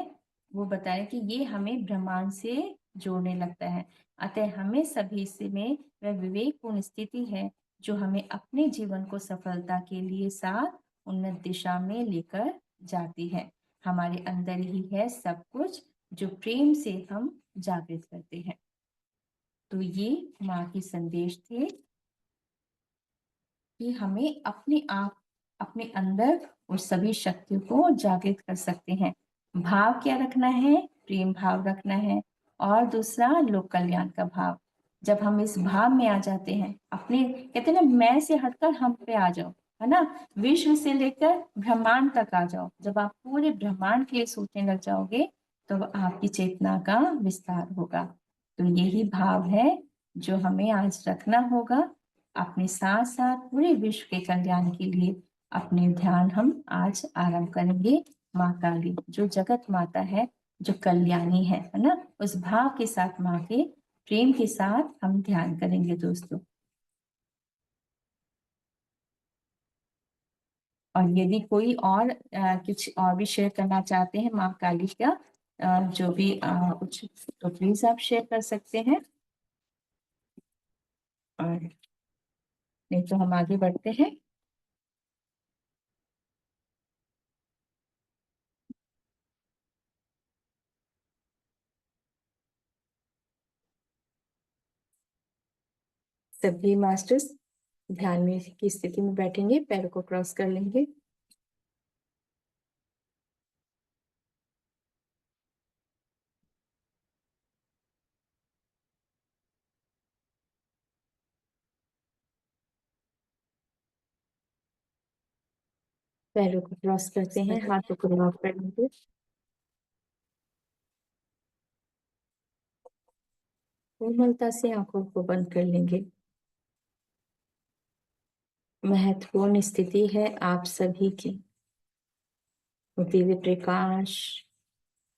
वो बताए कि ये हमें ब्रह्मांड से जोड़ने लगता है। अतः हमें सभी से में वह विवेकपूर्ण स्थिति है जो हमें अपने जीवन को सफलता के लिए साथ उन्नत दिशा में लेकर जाती है। हमारे अंदर ही है सब कुछ जो प्रेम से हम जागृत करते हैं। तो ये माँ के संदेश थे कि हमें अपने आप, अपने अंदर उस सभी शक्तियों को जागृत कर सकते हैं। भाव क्या रखना है? प्रेम भाव रखना है। और दूसरा लोक कल्याण का भाव। जब हम इस भाव में आ जाते हैं, अपने कहते हैं ना, मैं से हटकर हम पे आ जाओ, है ना। विश्व से लेकर ब्रह्मांड तक आ जाओ। जब आप पूरे ब्रह्मांड के लिए सोचने लग जाओगे तो आपकी चेतना का विस्तार होगा। तो यही भाव है जो हमें आज रखना होगा। अपने साथ साथ पूरे विश्व के कल्याण के लिए अपने ध्यान हम आज आरंभ करेंगे। माँ काली जो जगत माता है, जो कल्याणी है ना, उस भाव के साथ, माँ के प्रेम के साथ हम ध्यान करेंगे दोस्तों। और यदि कोई और कुछ और भी शेयर करना चाहते हैं माँ काली का जो भी कुछ, तो प्लीज आप शेयर कर सकते हैं। और नहीं तो हम आगे बढ़ते हैं। सभी मास्टर्स ध्यान में की स्थिति में बैठेंगे, पैरों को क्रॉस कर लेंगे। पैरों को क्रॉस करते हैं, हाथों को लॉक कर लेंगे। कोमलता से आंखों को बंद कर लेंगे। महत्वपूर्ण स्थिति है आप सभी की। दिव्य प्रकाश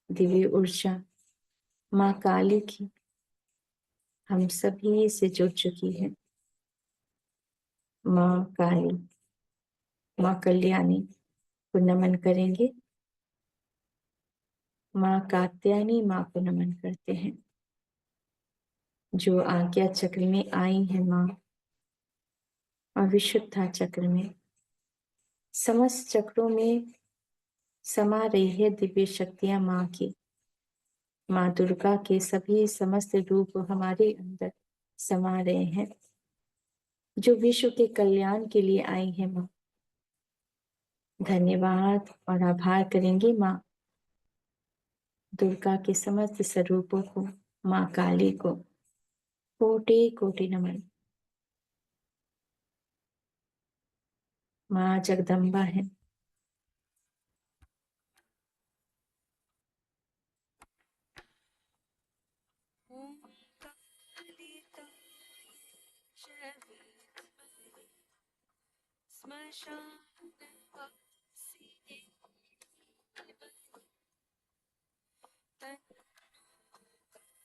दिव्य ऊर्जा माँ काली की हम सभी से जुड़ चुकी है। माँ काली, माँ कल्याणी को नमन करेंगे। माँ कात्यायनी माँ को नमन करते हैं, जो आज्ञा चक्र में आई है माँ, और विशुद्धा चक्र में, समस्त चक्रों में समा रही है दिव्य शक्तियां माँ की। माँ दुर्गा के सभी समस्त रूप हमारे अंदर समा रहे हैं, जो विश्व के कल्याण के लिए आई है माँ। धन्यवाद और आभार करेंगे माँ दुर्गा के समस्त स्वरूपों को, माँ काली को कोटि कोटि नमन। माँ जगदम्बा है,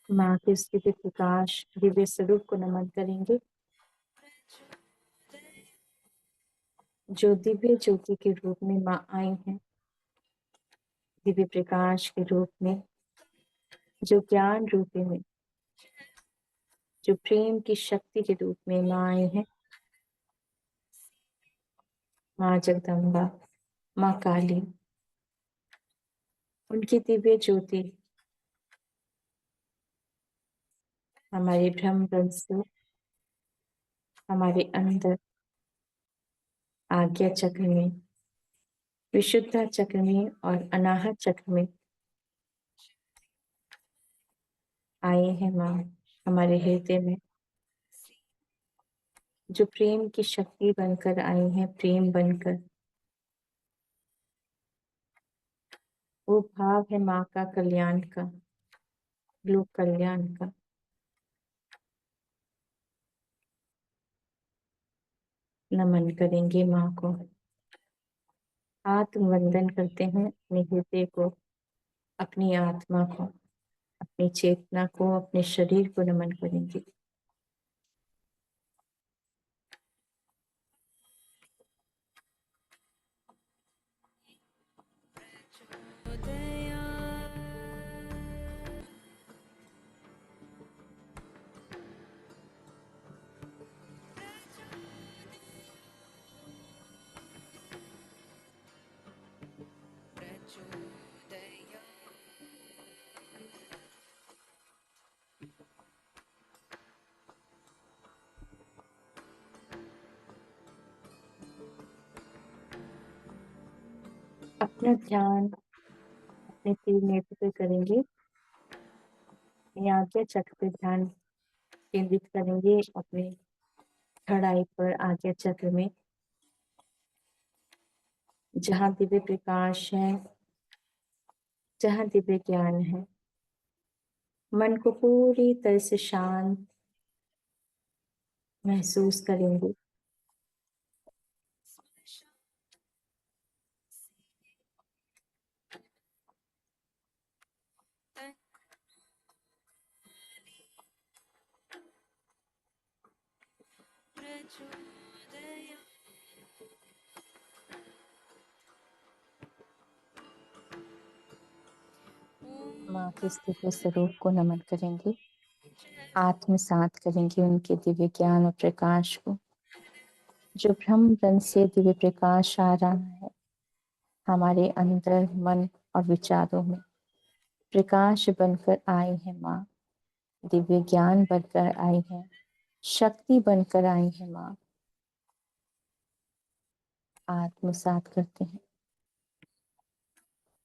माँ के स्थिति प्रकाश दिव्य स्वरूप को नमन करेंगे, जो दिव्य ज्योति के रूप में माँ आई है, दिव्य प्रकाश के रूप में, जो ज्ञान रूपी में, जो प्रेम की शक्ति के रूप में माँ आई है। माँ जगदम्बा, माँ काली, उनकी दिव्य ज्योति हमारे भ्रम रंग से, हमारे अंदर आज्ञा चक्र में, विशुद्धा चक्र में और अनाहत चक्र में आए हैं माँ, हमारे हृदय में, जो प्रेम की शक्ति बनकर आई हैं, प्रेम बनकर। वो भाव है माँ का कल्याण का, लोक कल्याण का। नमन करेंगे माँ को, आत्मवंदन करते हैं अपने हृदय को, अपनी आत्मा को, अपनी चेतना को, अपने शरीर को नमन करेंगे। अपना ध्यान अपने तीर नेत्र पे करेंगे, आज्ञा चक्र पे ध्यान केंद्रित करेंगे, अपने कड़ाई पर आज्ञा चक्र में, जहाँ दिव्य प्रकाश है, जहाँ दिव्य ज्ञान है। मन को पूरी तरह से शांत महसूस करेंगे। माँ के दिव्य स्वरूप को नमन करेंगे, आत्मसात करेंगे उनके दिव्य ज्ञान और प्रकाश को, जो ब्रह्म रंग से दिव्य प्रकाश आ रहा है हमारे अंदर, मन और विचारों में। प्रकाश बनकर आई है माँ, दिव्य ज्ञान बनकर आई है, शक्ति बनकर आई है माँ। आत्मसात करते हैं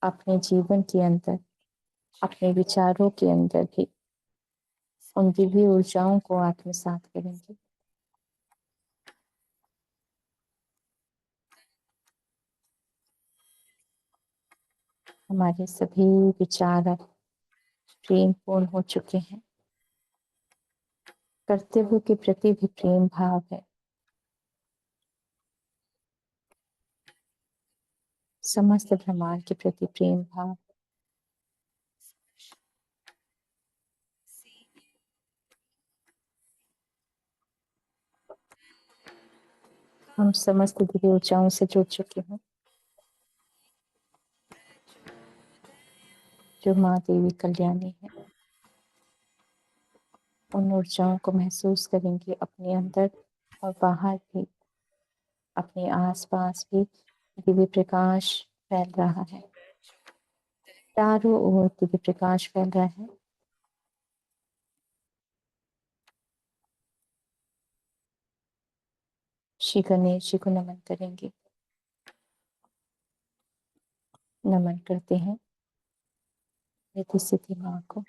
अपने जीवन के अंदर, अपने विचारों के अंदर भी उन दिव्य ऊर्जाओं को आत्मसात करेंगे। हमारे सभी विचार अब प्रेम पूर्ण हो चुके हैं, कर्तव्य के प्रति भी प्रेम भाव है। समस्त ब्रह्मांड के प्रति प्रेम भाव, हम समस्त दिव्य ऊर्जाओं से जुड़ चुके हैं, जो माँ देवी कल्याणी है। उन ऊर्जाओं को महसूस करेंगे अपने अंदर और बाहर भी, अपने आसपास भी दिव्य प्रकाश फैल रहा है। चारों ओर दिव्य प्रकाश फैल रहा है। श्री गणेश जी को नमन करेंगे। नमन करते हैं रिद्धि सिद्धि माँ को,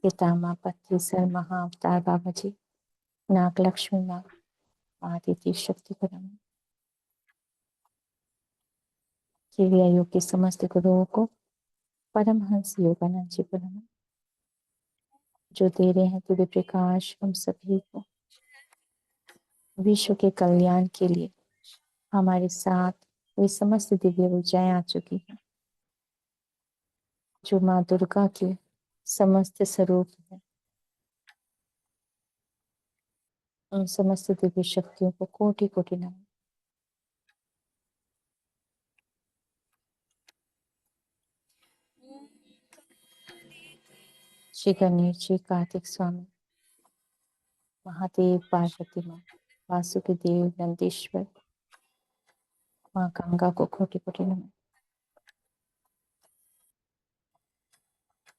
पिता माँ, पति, सर, महाअवतार बाबा जी, नाग लक्ष्मी माँ, आदित्य शक्ति को नमन। क्रिया योग के समस्त गुरुओं को, परमहंस योगानंद जी को नमन, जो दे रहे हैं दिव्य प्रकाश हम सभी को विश्व के कल्याण के लिए। हमारे साथ वे समस्त दिव्य ऊर्जाएं आ चुकी हैं, जो माँ दुर्गा के समस्त स्वरूप है। उन समस्त दिव्य शक्तियों को कोटि कोटि नमन। श्री गणेश जी, कार्तिक स्वामी, महादेव, पार्वती माँ, वासुकी देव, नंदीश्वर, माँ गंगा को कोटि कोटि नमन।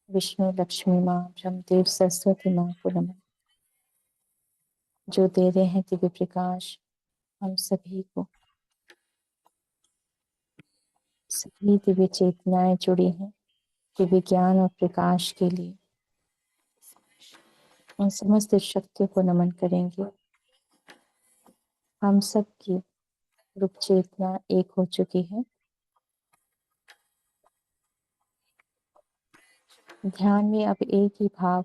विष्णु, लक्ष्मी माँ, ब्रह्मदेव, सरस्वती माँ को नमन, जो दे रहे हैं दिव्य प्रकाश हम सभी को। सभी दिव्य चेतनाएं जुड़ी हैं दिव्य ज्ञान और प्रकाश के लिए। उन समस्त शक्तियों को नमन करेंगे। हम सब की रूप चेतना एक हो चुकी है। ध्यान में अब एक ही भाव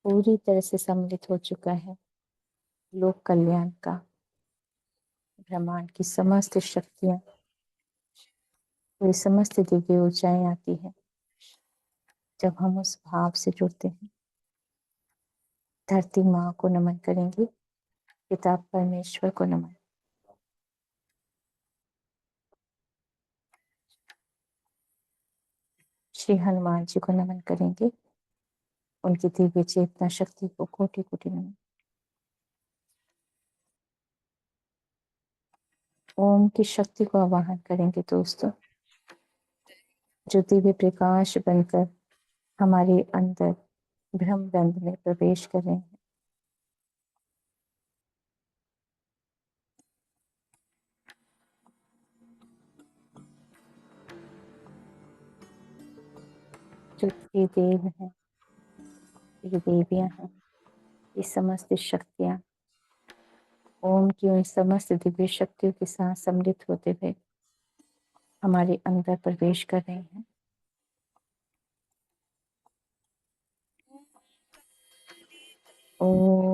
पूरी तरह से सम्मिलित हो चुका है, लोक कल्याण का। ब्रह्मांड की समस्त शक्तियां, वे समस्त दिव्य ऊर्जाएं आती है जब हम उस भाव से जुड़ते हैं। धरती माँ को नमन करेंगे, पिता परमेश्वर को नमन। श्री हनुमान जी को नमन करेंगे, उनकी दिव्य चेतना शक्ति को कोटि कोटि नमन। ओम की शक्ति को आवाहन करेंगे दोस्तों, जो दिव्य प्रकाश बनकर हमारे अंदर ब्रह्म रंध्र में प्रवेश कर रहे हैं। जो ये देव हैं, ये देवियां हैं, ये समस्त शक्तियां ओम की उन समस्त दिव्य शक्तियों के साथ सम्मिलित होते हुए हमारे अंदर प्रवेश कर रहे हैं। ओम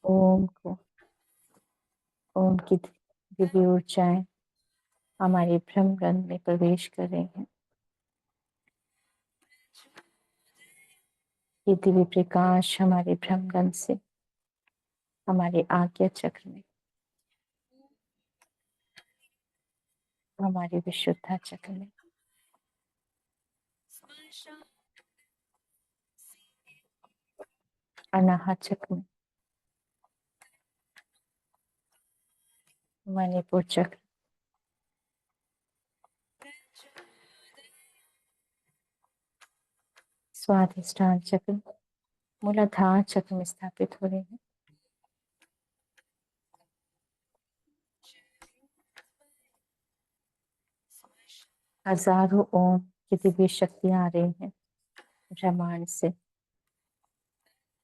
ओम को, ओम की दिव्य ऊर्जाएं हमारे ब्रह्म रंध्र में प्रवेश कर रहे हैं। ये दिव्य प्रकाश हमारे ब्रह्म रंध्र से हमारे आज्ञा चक्र में, हमारे विशुद्धा चक्र में, अनाहत चक्र में, मणिपुर चक्र, स्वाधिष्ठान चक्र, मूलाधार चक्र में स्थापित हो रहे हैं। हजारों ओम की दिव्य शक्तियां आ रही हैं ब्रह्मांड से,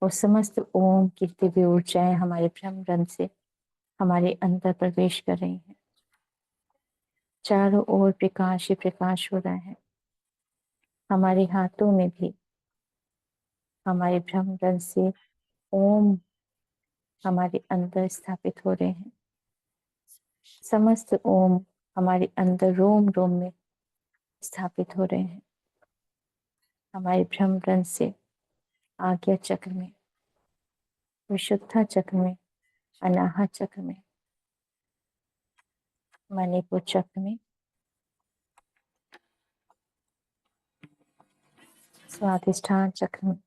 और समस्त ओम की दिव्य ऊर्जाएं हमारे ब्रह्म रंध्र से हमारे अंदर प्रवेश कर रही हैं। चारों ओर प्रकाश ही प्रकाश हो रहा है। हमारे हाथों में भी हमारे ब्रह्म रंध्र से ओम हमारे अंदर स्थापित हो रहे हैं। समस्त ओम हमारे अंदर रोम रोम में स्थापित हो रहे हैं। हमारे भ्रमरण से आज्ञा चक्र में, विशुद्धा चक्र में, अनाहत चक्र में, मणिपुर चक्र में, स्वादिष्ठान चक्र में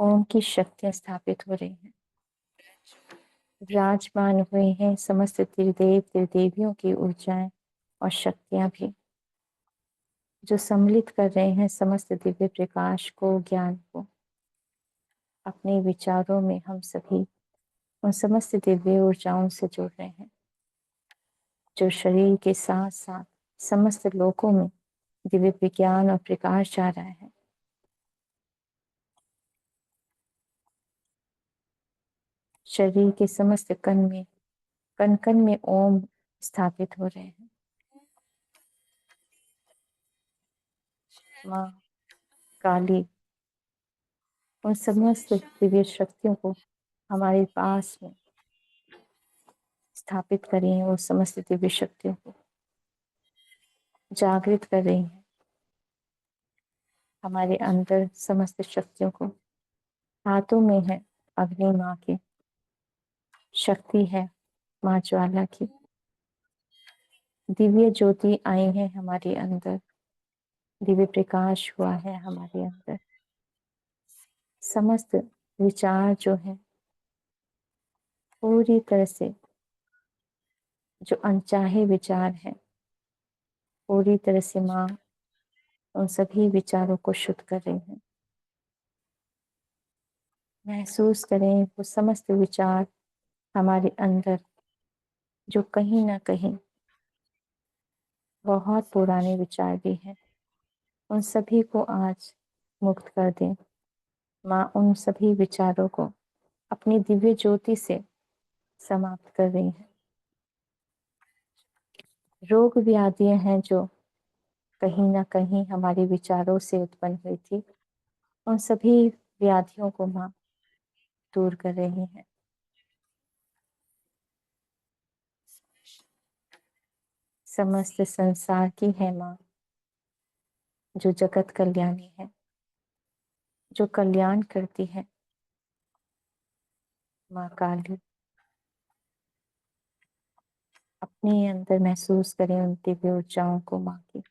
ओम की शक्तियां स्थापित हो रही हैं, विराजमान हुए हैं समस्त त्रिदेव त्रिदेवियों की ऊर्जाएं और शक्तियां भी, जो सम्मिलित कर रहे हैं समस्त दिव्य प्रकाश को, ज्ञान को। अपने विचारों में हम सभी उन समस्त दिव्य ऊर्जाओं से जुड़ रहे हैं, जो शरीर के साथ साथ समस्त लोकों में दिव्य विज्ञान और प्रकाश जा रहा है। शरीर के समस्त कण कण में ओम स्थापित हो रहे हैं। माँ काली उन समस्त दिव्य शक्तियों को हमारे पास में स्थापित कर रही हैं, वो समस्त दिव्य शक्तियों को जागृत कर रही हैं, हमारे अंदर समस्त शक्तियों को। हाथों में है अग्नि माँ की शक्ति, है माँ ज्वाला की दिव्य ज्योति आई है हमारे अंदर, दिव्य प्रकाश हुआ है हमारे अंदर। समस्त विचार जो है पूरी तरह से, जो अनचाहे विचार है, पूरी तरह से माँ उन सभी विचारों को शुद्ध कर रही है। महसूस करें वो समस्त विचार हमारे अंदर जो कहीं ना कहीं बहुत पुराने विचार भी हैं, उन सभी को आज मुक्त कर दें। माँ उन सभी विचारों को अपनी दिव्य ज्योति से समाप्त कर रही है। रोग व्याधियां हैं जो कहीं ना कहीं हमारे विचारों से उत्पन्न हुई थी, उन सभी व्याधियों को माँ दूर कर रही है। समस्त संसार की है माँ, जो जगत कल्याणी है, जो कल्याण करती है। माँ काली अपने अंदर महसूस करें उन दिव्य ऊर्जाओं को, माँ की।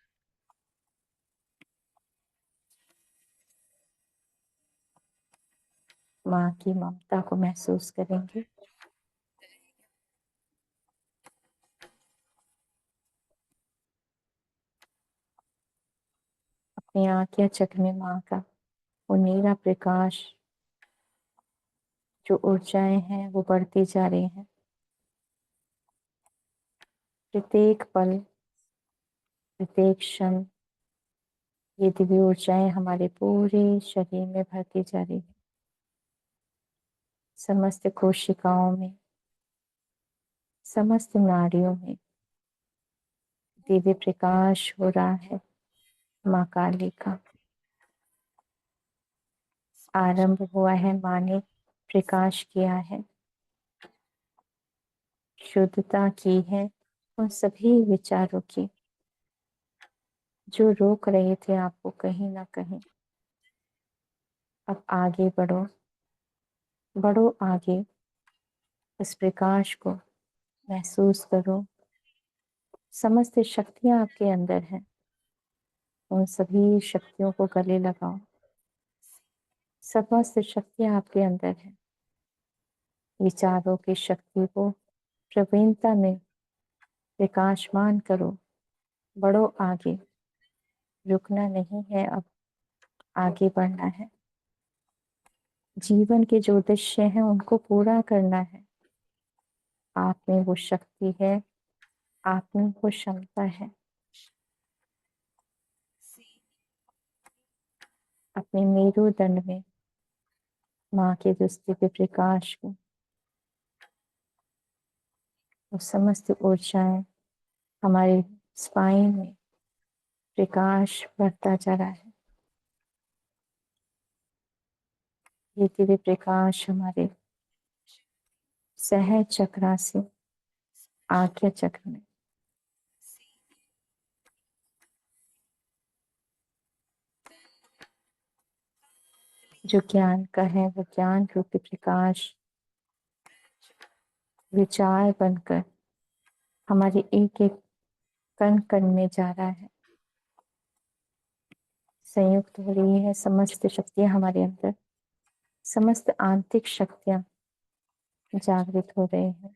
माँ की ममता को महसूस करेंगे। अपनी आज्ञा चक्र में माँ का वो नीला प्रकाश, जो ऊर्जाएं हैं वो बढ़ती जा रही हैं। प्रत्येक पल, प्रत्येक क्षण ये दिव्य ऊर्जाएं हमारे पूरे शरीर में भरती जा रही है। समस्त कोशिकाओं में, समस्त नाड़ियों में दिव्य प्रकाश हो रहा है। माँ काली का आरंभ हुआ है, माँ ने प्रकाश किया है, शुद्धता की है उन सभी विचारों की जो रोक रहे थे आपको कहीं ना कहीं। अब आगे बढ़ो, बढ़ो आगे, इस प्रकाश को महसूस करो। समस्त शक्तियां आपके अंदर हैं, उन सभी शक्तियों को गले लगाओ। समस्त शक्तियां आपके अंदर हैं, विचारों की शक्ति को प्रवीणता में प्रकाशमान करो। बढ़ो आगे, रुकना नहीं है, अब आगे बढ़ना है। जीवन के जो उद्देश्य हैं उनको पूरा करना है। आप में वो शक्ति है, आप में वो क्षमता है। अपने मेरुदंड में माँ के दुस्ती के प्रकाश को, वो समस्त ऊर्जाएं हमारे स्पाइन में प्रकाश बढ़ता जा रहा है। ये दिव्य प्रकाश हमारे सहज चक्रा से आज्ञा चक्र में जो ज्ञान का है वो ज्ञान रूपी प्रकाश विचार बनकर हमारी एक एक कण कण में जा रहा है, संयुक्त हो रही है। समस्त शक्तियां हमारे अंदर, समस्त आंतरिक शक्तियां जागृत हो रही हैं।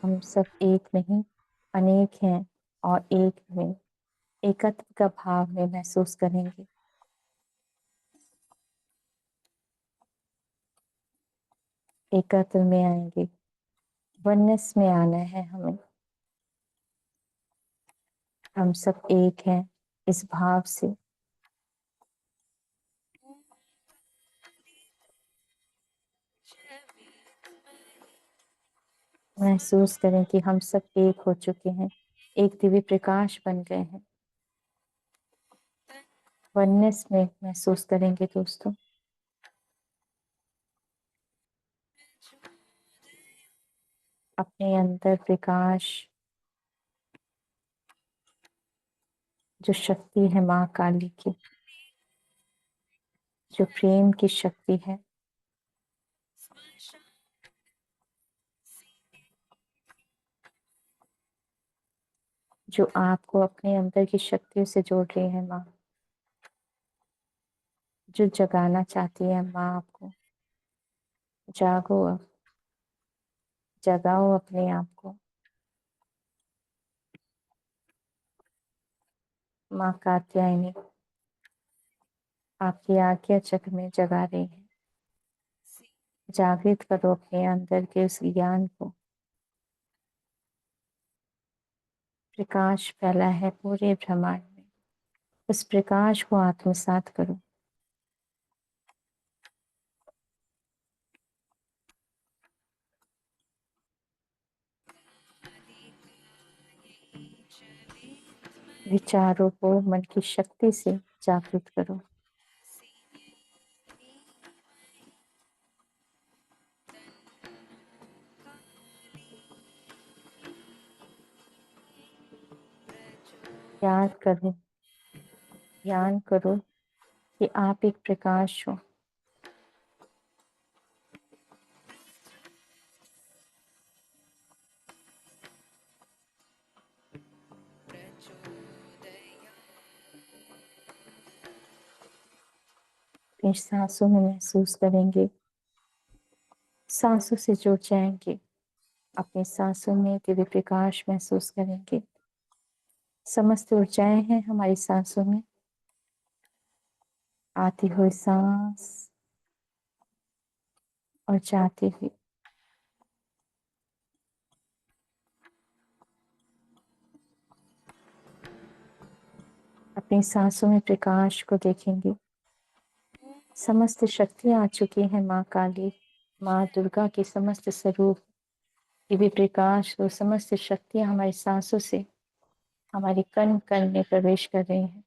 हम सब एक नहीं अनेक हैं और एक में एकत्व का भाव में महसूस करेंगे। एकत्व में आएंगे, वननेस में आना है हमें। हम सब एक हैं इस भाव से महसूस करें कि हम सब एक हो चुके हैं, एक दिव्य प्रकाश बन गए हैं। वननेस में महसूस करेंगे दोस्तों। अपने अंदर प्रकाश, जो शक्ति है माँ काली की, जो प्रेम की शक्ति है, जो आपको अपने अंदर की शक्तियों से जोड़ रही है माँ, जो जगाना चाहती है माँ आपको। जागो अब, जगाओ अपने आप को। माँ कात्यायनी आपकी आज्ञा चक्र में जगा रही है। जागृत करो अपने अंदर के उस ज्ञान को। प्रकाश फैला है पूरे ब्रह्मांड में, उस प्रकाश को आत्मसात करो। विचारों को मन की शक्ति से जागृत करो। याद करो, ध्यान करो कि आप एक प्रकाश हो। अपनी सांसों में महसूस करेंगे, सांसों से जुड़ जाएंगे। अपनी सांसों में दिव्य प्रकाश महसूस करेंगे। समस्त ऊर्जाएं हैं हमारी सांसों में। आती हुई सांस और जाती हुई। अपनी सांसों में प्रकाश को देखेंगे। समस्त शक्तियां आ चुकी हैं माँ काली, माँ दुर्गा के समस्त स्वरूप दिव्य प्रकाश और समस्त शक्तियां हमारी सांसों से हमारे कण कण में प्रवेश कर रही हैं।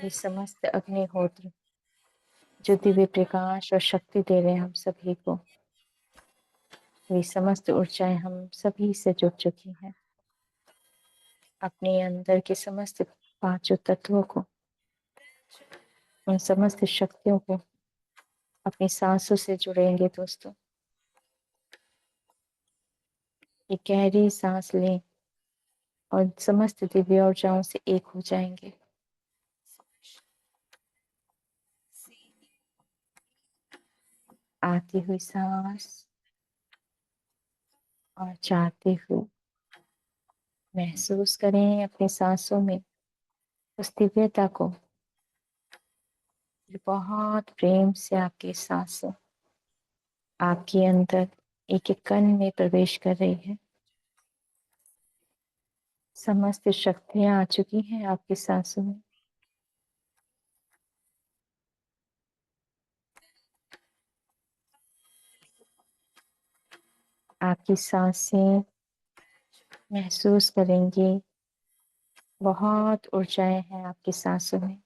ये समस्त अग्निहोत्र जो दिव्य प्रकाश और शक्ति दे रहे हैं हम सभी को, ये समस्त ऊर्जाएं हम सभी से जुड़ चुकी हैं। अपने अंदर के समस्त पांचों तत्वों को, उन समस्त शक्तियों को अपनी सांसों से जुड़ेंगे दोस्तों। एक गहरी सांस लें और समस्त दिव्य ऊर्जाओं से एक हो जाएंगे। आती हुई सांस और जाते हुए महसूस करें अपनी सांसों में उस दिव्यता को, जो बहुत प्रेम से आपकी सांसें आपके अंदर एक एक कण में प्रवेश कर रही है। समस्त शक्तियां आ चुकी हैं आपकी सांसों में। आपकी सांसें महसूस करेंगे, बहुत ऊर्जाएं हैं आपकी सांसों में,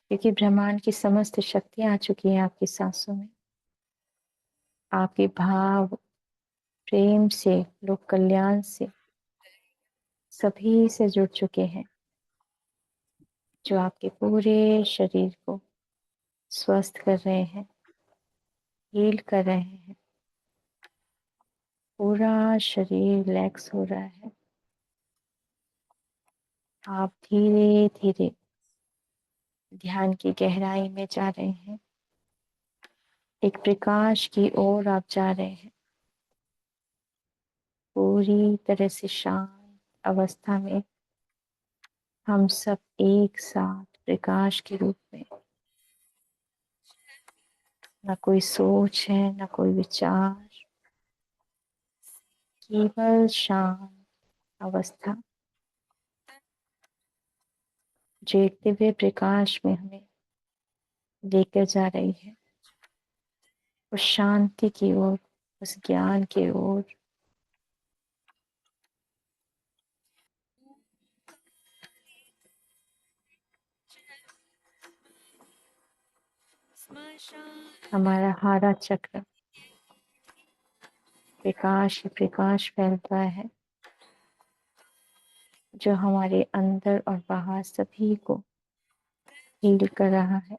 क्योंकि ब्रह्मांड की समस्त शक्तियां आ चुकी हैं आपकी सांसों में। आपके भाव प्रेम से, लोक कल्याण से, सभी से जुड़ चुके हैं, जो आपके पूरे शरीर को स्वस्थ कर रहे हैं, हील कर रहे हैं। पूरा शरीर रिलैक्स हो रहा है। आप धीरे धीरे ध्यान की गहराई में जा रहे हैं, एक प्रकाश की ओर आप जा रहे हैं, पूरी तरह से शांत अवस्था में। हम सब एक साथ प्रकाश के रूप में, ना कोई सोच है, ना कोई विचार, केवल शांत अवस्था जो एक दिव्य प्रकाश में हमें लेकर जा रही है, उस शांति की ओर, उस ज्ञान की ओर। हमारा हारा चक्र प्रकाश ही प्रकाश फैलता है, जो हमारे अंदर और बाहर सभी को हील कर रहा है।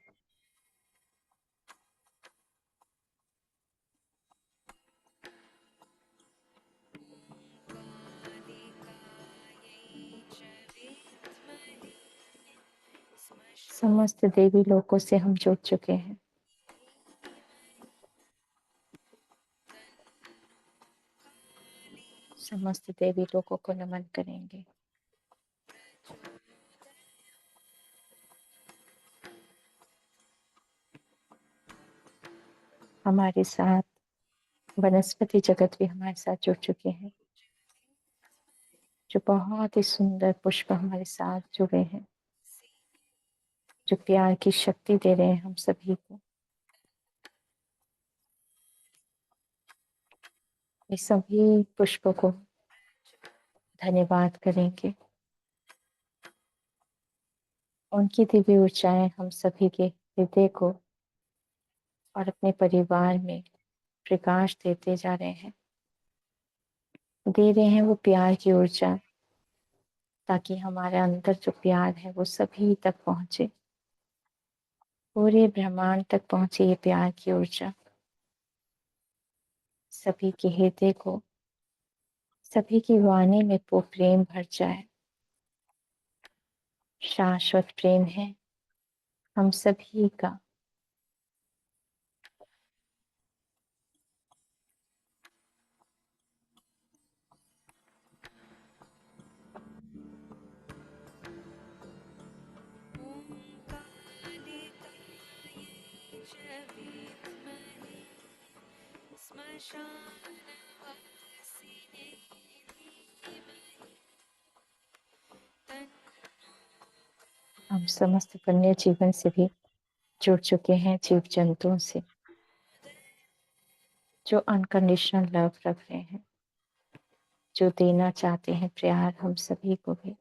समस्त देवी लोकों से हम जुड़ चुके हैं। समस्त देवी लोकों को नमन करेंगे। हमारे साथ वनस्पति जगत भी हमारे साथ जुड़ चुके हैं, जो बहुत ही सुंदर पुष्प हमारे साथ जुड़े हैं, जो प्यार की शक्ति दे रहे हैं हम सभी को। इस सभी पुष्पों को धन्यवाद करेंगे। उनकी दिव्य ऊर्जाएं हम सभी के हृदय को और अपने परिवार में प्रकाश देते जा रहे हैं, दे रहे हैं वो प्यार की ऊर्जा, ताकि हमारे अंदर जो प्यार है वो सभी तक पहुंचे, पूरे ब्रह्मांड तक पहुंचे ये प्यार की ऊर्जा, सभी के हृदय को, सभी की वाणी में वो प्रेम भर जाए। शाश्वत प्रेम है हम सभी का। हम समस्त पुण्य जीवन से भी जुड़ चुके हैं, जीव जंतुओं से, जो अनकंडीशनल लव रख रहे हैं, जो देना चाहते हैं प्यार हम सभी को भी।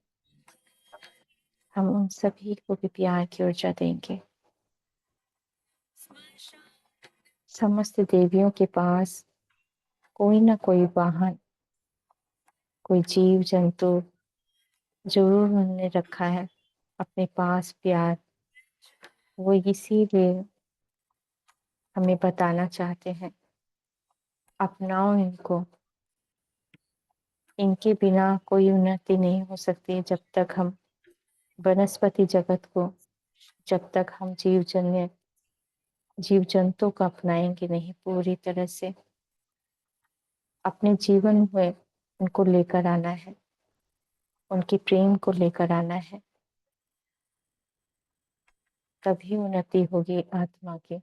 हम उन सभी को भी प्यार की ऊर्जा देंगे। समस्त देवियों के पास कोई ना कोई वाहन, कोई जीव जंतु जरूर उन्होंने रखा है अपने पास प्यार। वो इसीलिए हमें बताना चाहते हैं, अपनाओ इनको। इनके बिना कोई उन्नति नहीं हो सकती जब तक हम वनस्पति जगत को, जब तक हम जीव जंतु को अपनाएंगे नहीं पूरी तरह से। अपने जीवन में उनको लेकर आना है, उनकी प्रेम को लेकर आना है, तभी उन्नति होगी आत्मा की।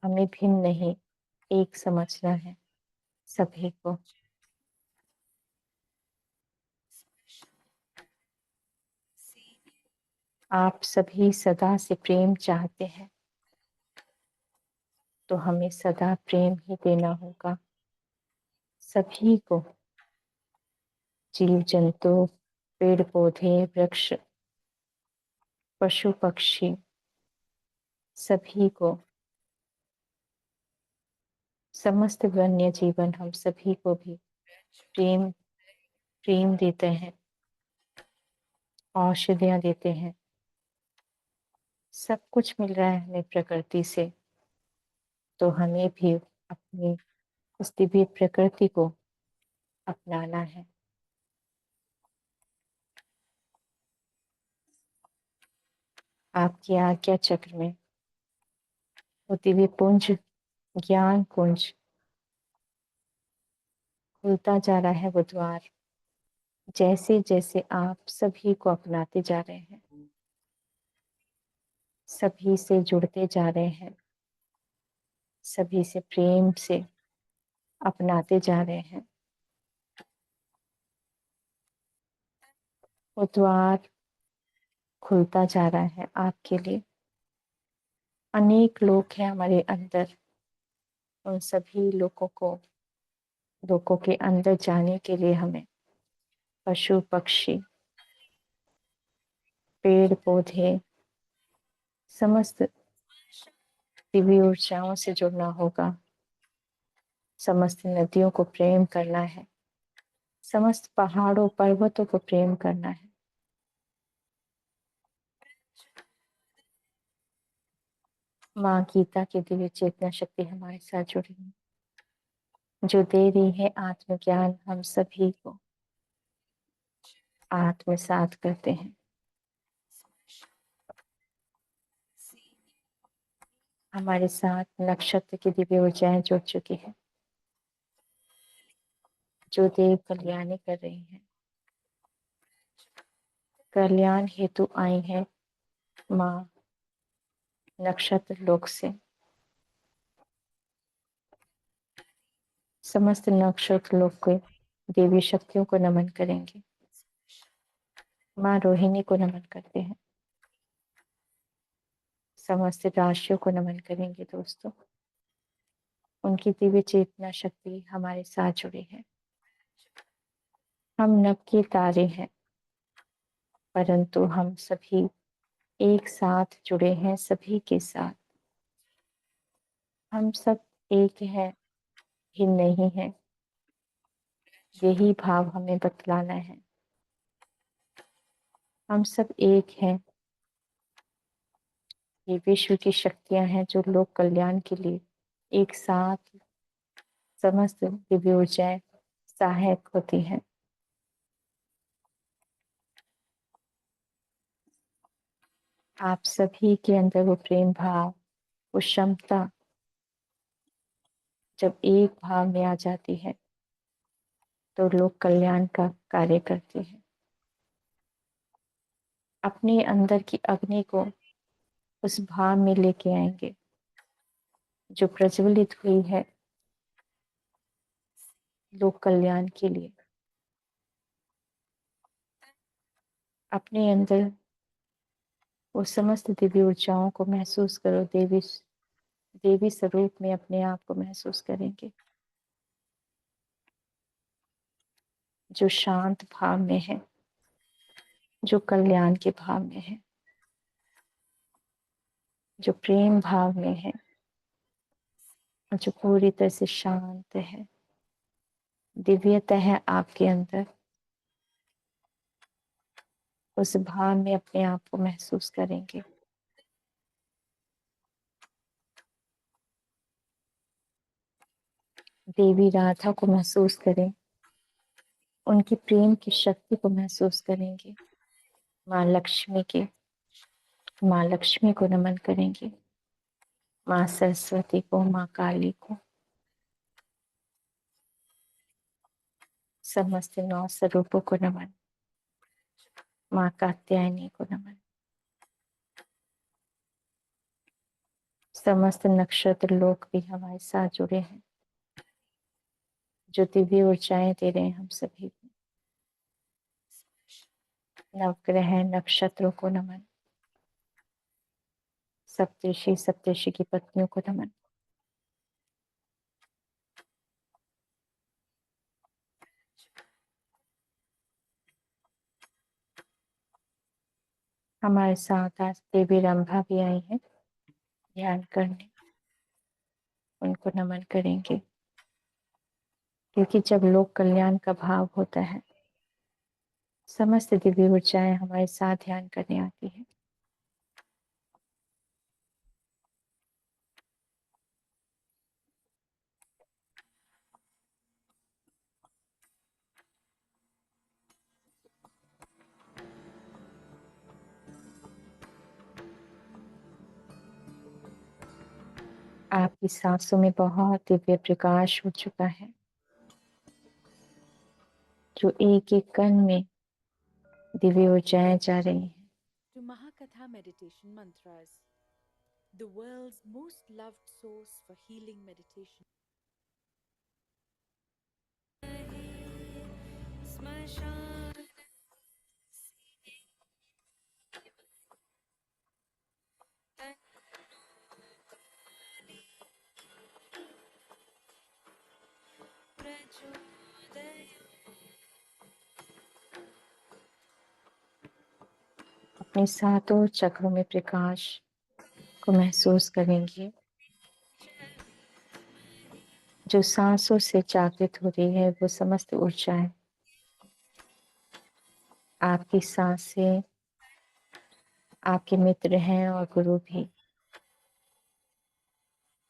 हमें भिन्न नहीं, एक समझना है सभी को। आप सभी सदा से प्रेम चाहते हैं, तो हमें सदा प्रेम ही देना होगा। सभी को, जीव जंतु, पेड़ पौधे, वृक्ष, पशु पक्षी, सभी को, समस्त वन्य जीवन, हम सभी को भी प्रेम प्रेम देते हैं, औषधियां देते हैं। सब कुछ मिल रहा है हमें प्रकृति से, तो हमें भी अपनी उस दिव्य प्रकृति को अपनाना है। आपकी आज्ञा चक्र में वो दिव्य पुंज, ज्ञान कुंज खुलता जा रहा है, वो द्वार, जैसे जैसे आप सभी को अपनाते जा रहे हैं, सभी से जुड़ते जा रहे हैं, सभी से प्रेम से अपनाते जा रहे हैं, वो द्वार खुलता जा रहा है आपके लिए। अनेक लोग हैं हमारे अंदर, उन सभी लोगों के अंदर जाने के लिए हमें पशु पक्षी, पेड़ पौधे, समस्त दिव्य ऊर्जाओं से जुड़ना होगा। समस्त नदियों को प्रेम करना है, समस्त पहाड़ों पर्वतों को प्रेम करना है। माँ गीता की दिव्य चेतना शक्ति हमारे साथ जुड़ी है, जो दे रही है आत्मज्ञान हम सभी को आत्मसात करते हैं। हमारे साथ नक्षत्र की दिव्य ऊर्जाएं जुड़ चुकी है, जो देव कल्याणी कर रही हैं, कल्याण हेतु आई है माँ नक्षत्र लोक से। समस्त नक्षत्र लोक के देवी शक्तियों को नमन करेंगे, माँ रोहिणी को नमन करते हैं, समस्त राशियों को नमन करेंगे दोस्तों। उनकी दिव्य चेतना शक्ति हमारे साथ जुड़ी है। हम नभ के तारे हैं, परंतु हम सभी एक साथ जुड़े हैं, सभी के साथ। हम सब एक हैं, भिन्न नहीं है। यही भाव हमें बतलाना है। हम सब एक हैं। ये विश्व की शक्तियां हैं जो लोक कल्याण के लिए एक साथ समस्त दिव्य ऊर्जाएं सहायक होती हैं। आप सभी के अंदर वो प्रेम भाव, वो क्षमता जब एक भाव में आ जाती है तो लोक कल्याण का कार्य करती है। अपने अंदर की अग्नि को उस भाव में लेके आएंगे जो प्रज्वलित हुई है लोक कल्याण के लिए। अपने अंदर वो समस्त दिव्य ऊर्जाओं को महसूस करो। देवी स्वरूप में अपने आप को महसूस करेंगे, जो शांत भाव में है, जो कल्याण के भाव में है, जो प्रेम भाव में है और जो पूरी तरह से शांत है। दिव्यता है आपके अंदर। उस भाव में अपने आप को महसूस करेंगे। देवी राधा को महसूस करें, उनकी प्रेम की शक्ति को महसूस करेंगे। माँ लक्ष्मी को नमन करेंगे, माँ सरस्वती को, माँ काली को, समस्त 9 स्वरूपों को नमन, माँ कात्यायनी को नमन। समस्त नक्षत्र लोग भी हमारे साथ जुड़े हैं, जो दिव्य ऊर्जाएं दे रहे हैं हम सभी को। नवग्रह नक्षत्रों को नमन, सप्तर्षि की पत्नियों को नमन। हमारे साथ आज देवी रंभा भी आई है ध्यान करने, उनको नमन करेंगे, क्योंकि जब लोक कल्याण का भाव होता है, समस्त दिव्य ऊर्जाएं हमारे साथ ध्यान करने आती है। आपकी सांसों में बहुत दिव्य प्रकाश हो चुका है, जो एक एक कण में दिव्य ऊर्जाएं जा रही हैं। To Mahakatha meditation mantras, the world's most loved source for healing meditation. अपने सातों चक्रों में प्रकाश को महसूस करेंगे, जो सांसों से जागृत हो रही है वो समस्त ऊर्जाएं आपकी सांसें आपके मित्र हैं और गुरु भी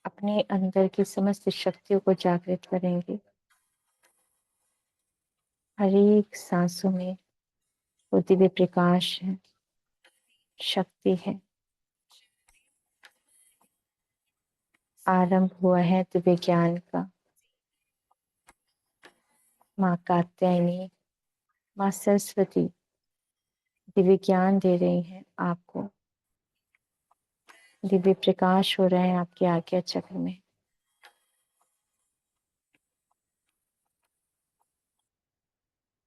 अपने अंदर की समस्त शक्तियों को जागृत करेंगे। हर एक सांसों में वो दिव्य प्रकाश है, शक्ति है। आरंभ हुआ है दिव्य ज्ञान का। माँ कात्यायनी, माँ सरस्वती दिव्य ज्ञान दे रही हैं आपको। दिव्य प्रकाश हो रहा है आपके आज्ञा चक्र में।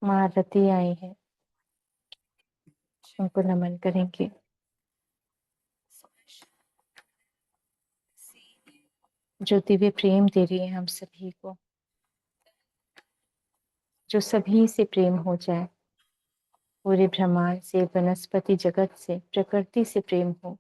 माँ रति आई है, उनको नमन करेंगे। जो दिव्य प्रेम दे रही है हम सभी को, जो सभी से प्रेम हो जाए, पूरे ब्रह्मांड से, वनस्पति जगत से, प्रकृति से प्रेम हो।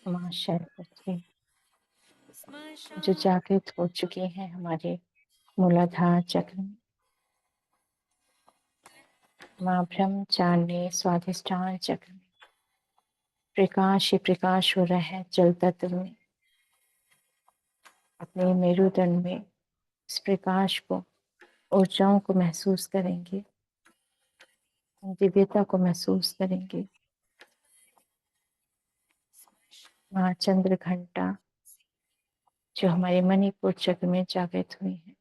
माँ शरवती जो जागृत हो चुकी हैं हमारे मूलाधार चक्र में। माँ ब्रह्मचारिणी स्वाधिष्ठान चक्र में प्रकाश ही प्रकाश हो रहा है जल तत्व में। अपने मेरुदंड में इस प्रकाश को, ऊर्जाओं को महसूस करेंगे, दिव्यता को महसूस करेंगे। माँ चंद्र घंटा जो हमारे मणिपुर चक्र में जागृत हुई है।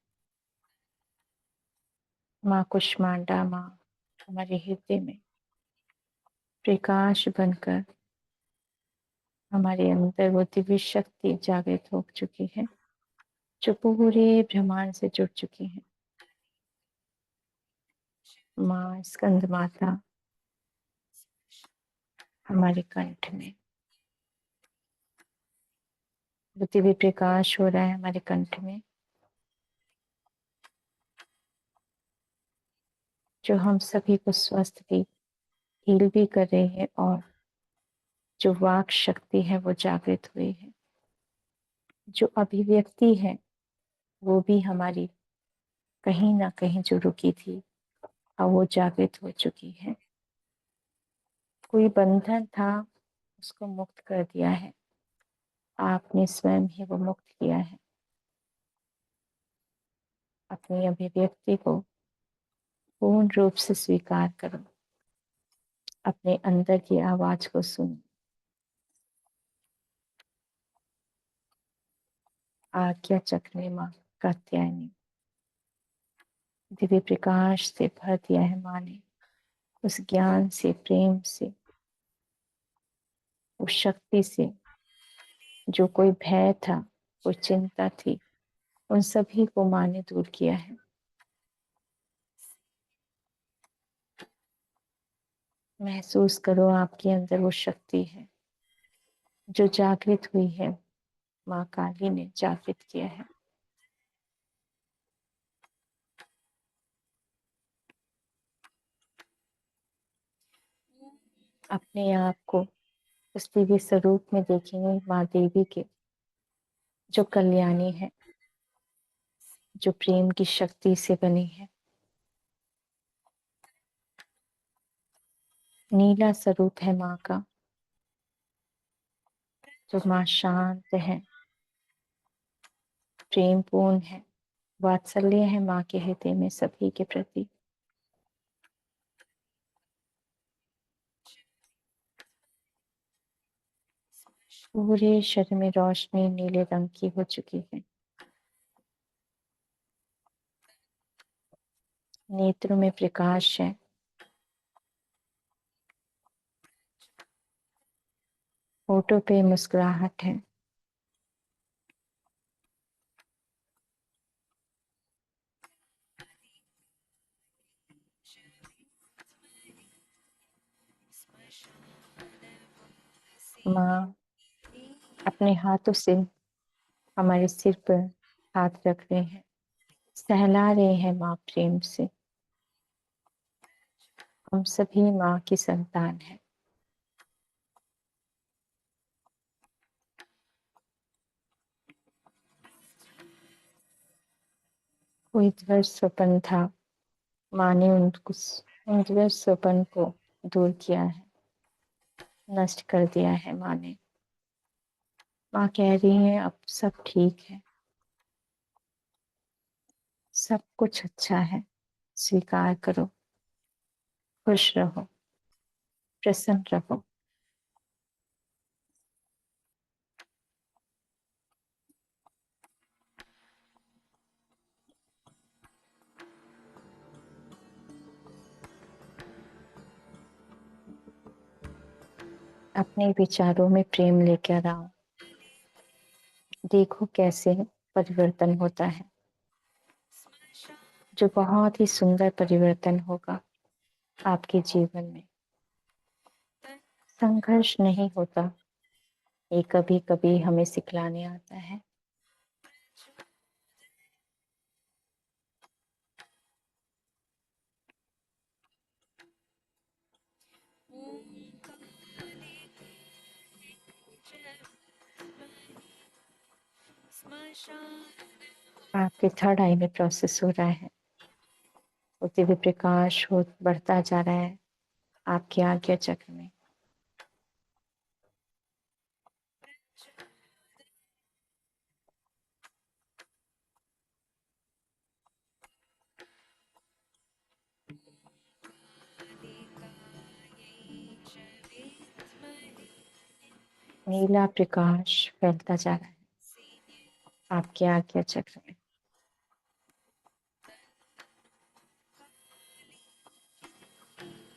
माँ कुष्मांडा माँ हमारे हृदय में प्रकाश बनकर हमारे अंदर वो दिव्य शक्ति जागृत हो चुकी है, जो पूरे ब्रह्मांड से जुड़ चुकी है। माँ स्कंद माता हमारे कंठ में, वो दिव्य प्रकाश हो रहा है हमारे कंठ में। जो हम सभी को स्वस्थ भी, हील भी कर रही है, और जो वाक शक्ति है वो जागृत हुई है। जो अभिव्यक्ति है वो भी हमारी कहीं ना कहीं जो रुकी थी, अब वो जागृत हो चुकी है। कोई बंधन था, उसको मुक्त कर दिया है। आपने स्वयं ही वो मुक्त किया है। अपनी अभिव्यक्ति को पूर्ण रूप से स्वीकार करो। अपने अंदर की आवाज को सुनो। आज्ञा चक्र में माँ कात्यायनी दिव्य प्रकाश से भर दिया है माँ ने। उस ज्ञान से, प्रेम से, उस शक्ति से, जो कोई भय था, कोई चिंता थी, उन सभी को माँ ने दूर किया है। महसूस करो आपके अंदर वो शक्ति है जो जागृत हुई है। माँ काली ने जागृत किया है। अपने आप को उस दिव्य स्वरूप में देखेंगे, माँ देवी के, जो कल्याणी है, जो प्रेम की शक्ति से बनी है। नीला स्वरूप है माँ का, जो माँ शांत है, प्रेम पूर्ण है, वात्सल्य है माँ के हृदय में सभी के प्रति। पूरे शरीर में रोशनी नीले रंग की हो चुकी है। नेत्रों में प्रकाश है। होठों पे मुस्कुराहट है। माँ अपने हाथों से हमारे सिर पर हाथ रख रहे हैं, सहला रहे हैं माँ प्रेम से। हम सभी माँ की संतान हैं। कोई ध्वज स्वपन था, माँ ने उन ध्वज स्वपन को दूर किया है, नष्ट कर दिया है माँ ने। माँ कह रही है अब सब ठीक है, सब कुछ अच्छा है, स्वीकार करो, खुश रहो, प्रसन्न रहो। अपने विचारों में प्रेम लेकर आओ। देखो कैसे परिवर्तन होता है, जो बहुत ही सुंदर परिवर्तन होगा आपके जीवन में। संघर्ष नहीं होता, ये कभी कभी हमें सिखलाने आता है। आपके थर्ड आई में प्रोसेस हो रहा है, वो दिव्य प्रकाश हो बढ़ता जा रहा है आपके आज्ञा चक्र में। नीला प्रकाश फैलता जा रहा है आपके आज्ञा चक्र में।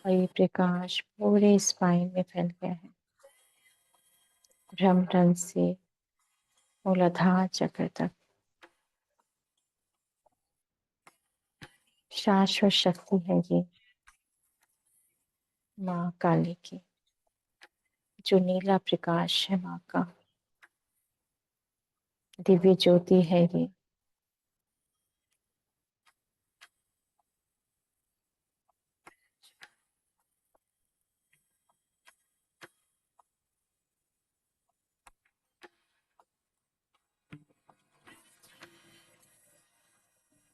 और ये प्रकाश पूरे स्पाइन में फैल गया है, भ्रमरंध्र से मूलाधार चक्र तक। शाश्वत शक्ति है ये माँ काली की, जो नीला प्रकाश है माँ का, दिव्य ज्योति है ये।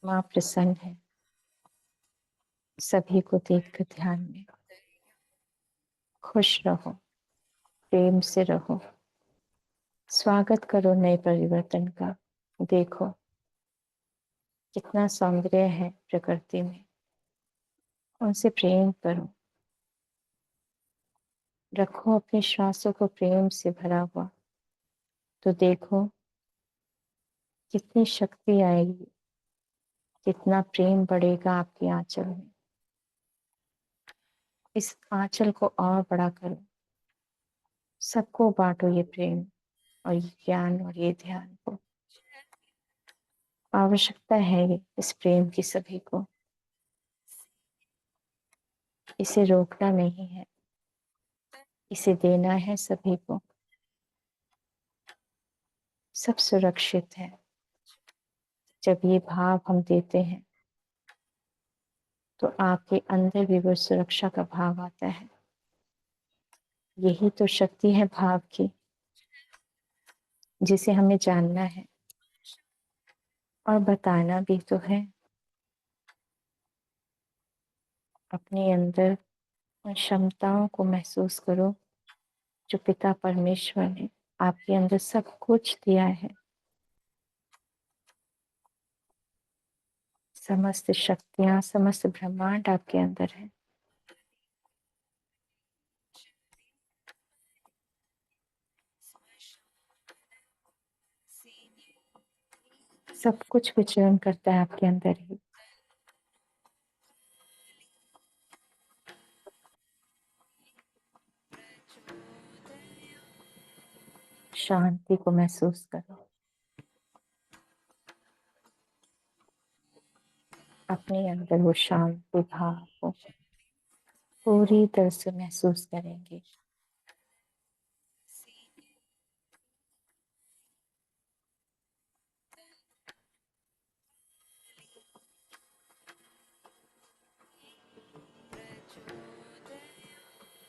माँ प्रसन्न है सभी को देखकर ध्यान में। खुश रहो, प्रेम से रहो, स्वागत करो नए परिवर्तन का। देखो कितना सौंदर्य है प्रकृति में, उनसे प्रेम करो। रखो अपने श्वासों को प्रेम से भरा हुआ, तो देखो कितनी शक्ति आएगी, कितना प्रेम बढ़ेगा आपके आंचल में। इस आंचल को और बड़ा करो, सबको बांटो ये प्रेम और ये ज्ञान और ये ध्यान को। आवश्यकता है इस प्रेम की सभी को, इसे रोकना नहीं है, इसे देना है सभी को। सब सुरक्षित है। जब ये भाव हम देते हैं तो आपके अंदर भी वो सुरक्षा का भाव आता है। यही तो शक्ति है भाव की, जिसे हमें जानना है और बताना भी तो है। अपने अंदर उन क्षमताओं को महसूस करो जो पिता परमेश्वर ने आपके अंदर सब कुछ दिया है। समस्त शक्तियां, समस्त ब्रह्मांड आपके अंदर है। सब कुछ विचरण करता है आपके अंदर ही। शांति को महसूस करो, अपने अंदर वो शांति भाव को पूरी तरह से महसूस करेंगे।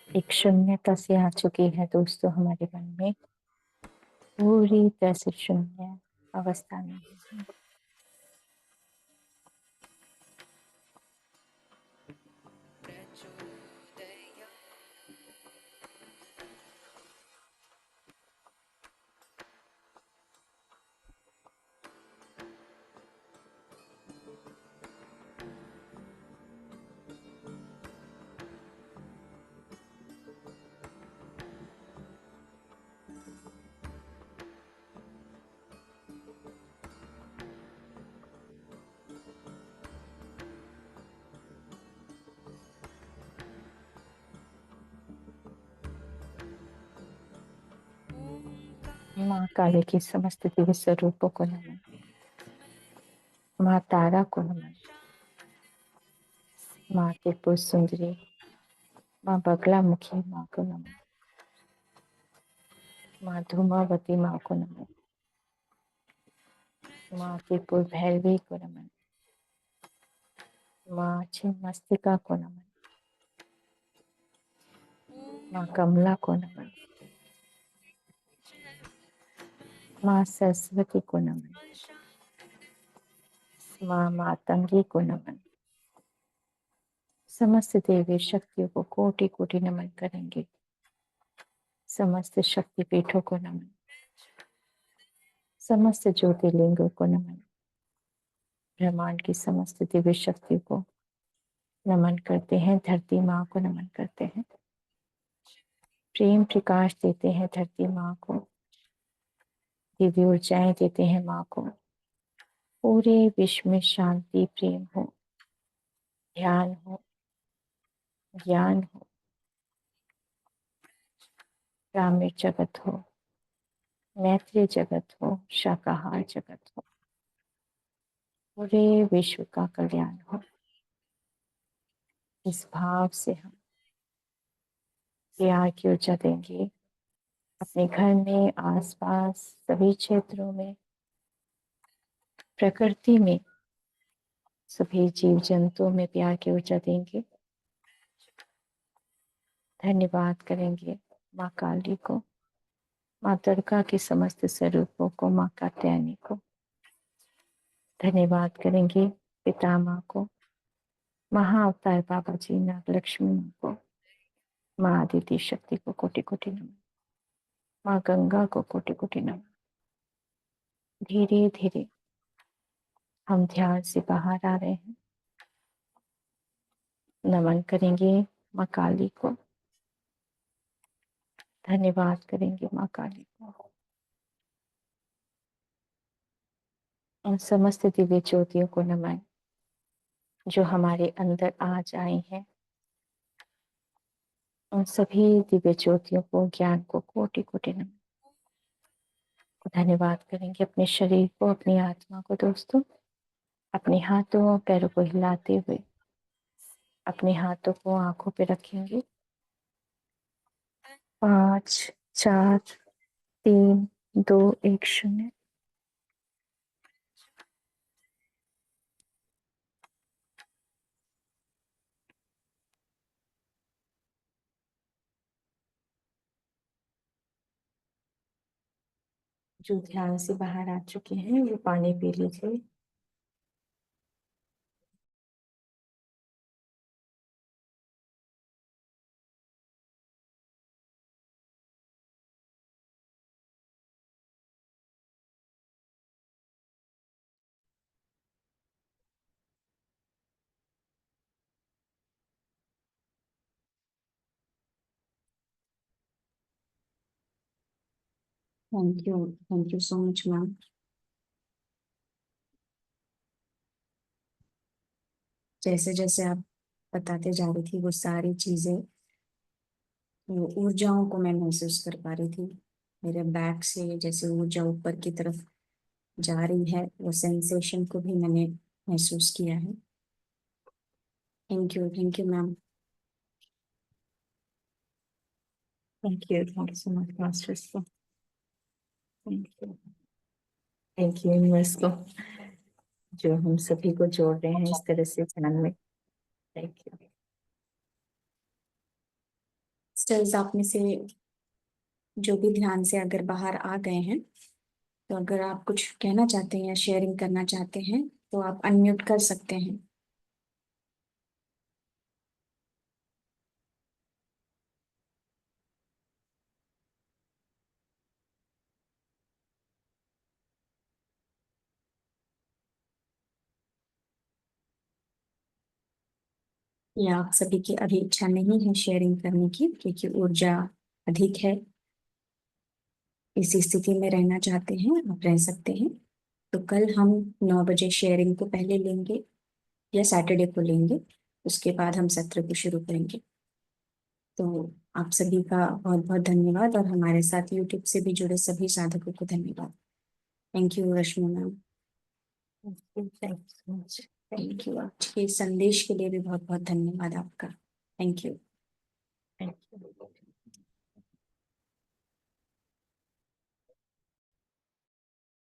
एक शून्यता से आ चुकी है दोस्तों हमारे मन में, पूरी तरह से शून्य अवस्था में है। माँ काली के समस्त दिव्य स्वरूपों को नमन। माँ तारा को नमन। माँ त्रिपुर सुंदरी, माँ बगला मुखी माँ को नमन। माँ धूमावती माँ को नमन। माँ त्रिपुर भैरवी को नमन। माँ छिन्नमस्तिका को नमन। माँ कमला को नमन। माँ सरस्वती को नमन। माँ मातंगी को नमन। समस्त देवी शक्तियों को कोटि कोटि नमन करेंगे। समस्त शक्ति पीठों को नमन। समस्त ज्योतिर्लिंगों को नमन। ब्रह्मांड की समस्त दिव्य शक्तियों को नमन करते हैं। धरती माँ को नमन करते हैं। प्रेम प्रकाश देते हैं धरती माँ को। दिव्य ऊर्जाएं देते हैं माँ को। पूरे विश्व में शांति प्रेम हो, ध्यान हो, ज्ञान हो, ग्रामीण जगत हो, मैत्रीय जगत हो, शाकाहार जगत हो, पूरे विश्व का कल्याण हो। इस भाव से हम प्यार की ऊर्जा देंगे अपने घर में, आसपास सभी क्षेत्रों में, प्रकृति में, सभी जीव जंतुओं में प्यार की ऊर्जा देंगे। धन्यवाद करेंगे माँ काली को, माँ दुर्गा के समस्त स्वरूपों को, माँ कात्यायनी को। धन्यवाद करेंगे पिता माँ को, महाअवतार बाबा जी, नाग लक्ष्मी माँ को, माँ आदित्य शक्ति को कोटि कोटि नमन, माँ गंगा को कोटि कोटि नमन। धीरे धीरे हम ध्यान से बाहर आ रहे हैं। नमन करेंगे माँ काली को, धन्यवाद करेंगे माँ काली को। उन समस्त दिव्य ज्योतियों को नमन जो हमारे अंदर आज आई हैं। उन सभी दिव्य ज्योतियों को, ज्ञान को कोटि कोटि नमन। धन्यवाद करेंगे अपने शरीर को, अपनी आत्मा को। दोस्तों, अपने हाथों और पैरों को हिलाते हुए अपने हाथों को आंखों पे रखेंगे। 5 4 3 2 1 0। जो ध्यान से बाहर आ चुके हैं वो पानी पी लीजिए। Thank you so much ma'am. जैसे जैसे आप बताते जा रही थी वो सारी चीजें, वो ऊर्जाओं को मैं महसूस कर पा रही थी। मेरे बैक से जैसे ऊर्जा ऊपर की तरफ जा रही है, वो सेंसेशन को भी मैंने महसूस किया है। Thank you ma'am. Thank you so much masters को। थैंक यू यूनिवर्स को जो हम सभी को जोड़ रहे हैं इस तरह से ध्यान में। Thank you. स्टिल्स आप में से जो भी ध्यान से अगर बाहर आ गए हैं, तो अगर आप कुछ कहना चाहते हैं या शेयरिंग करना चाहते हैं तो आप अनम्यूट कर सकते हैं। या आप सभी की अभी इच्छा नहीं है शेयरिंग करने की क्योंकि ऊर्जा अधिक है, इसी स्थिति में रहना चाहते हैं, आप रह सकते हैं। तो कल हम 9 बजे शेयरिंग को पहले लेंगे या सैटरडे को लेंगे, उसके बाद हम सत्र को शुरू करेंगे। तो आप सभी का बहुत बहुत धन्यवाद और हमारे साथ यूट्यूब से भी जुड़े सभी साधकों को धन्यवाद। Thank you Rashmi ma'am. Thank you so much. Thank you, आपके संदेश के लिए भी बहुत बहुत धन्यवाद आपका। Thank you. Thank you.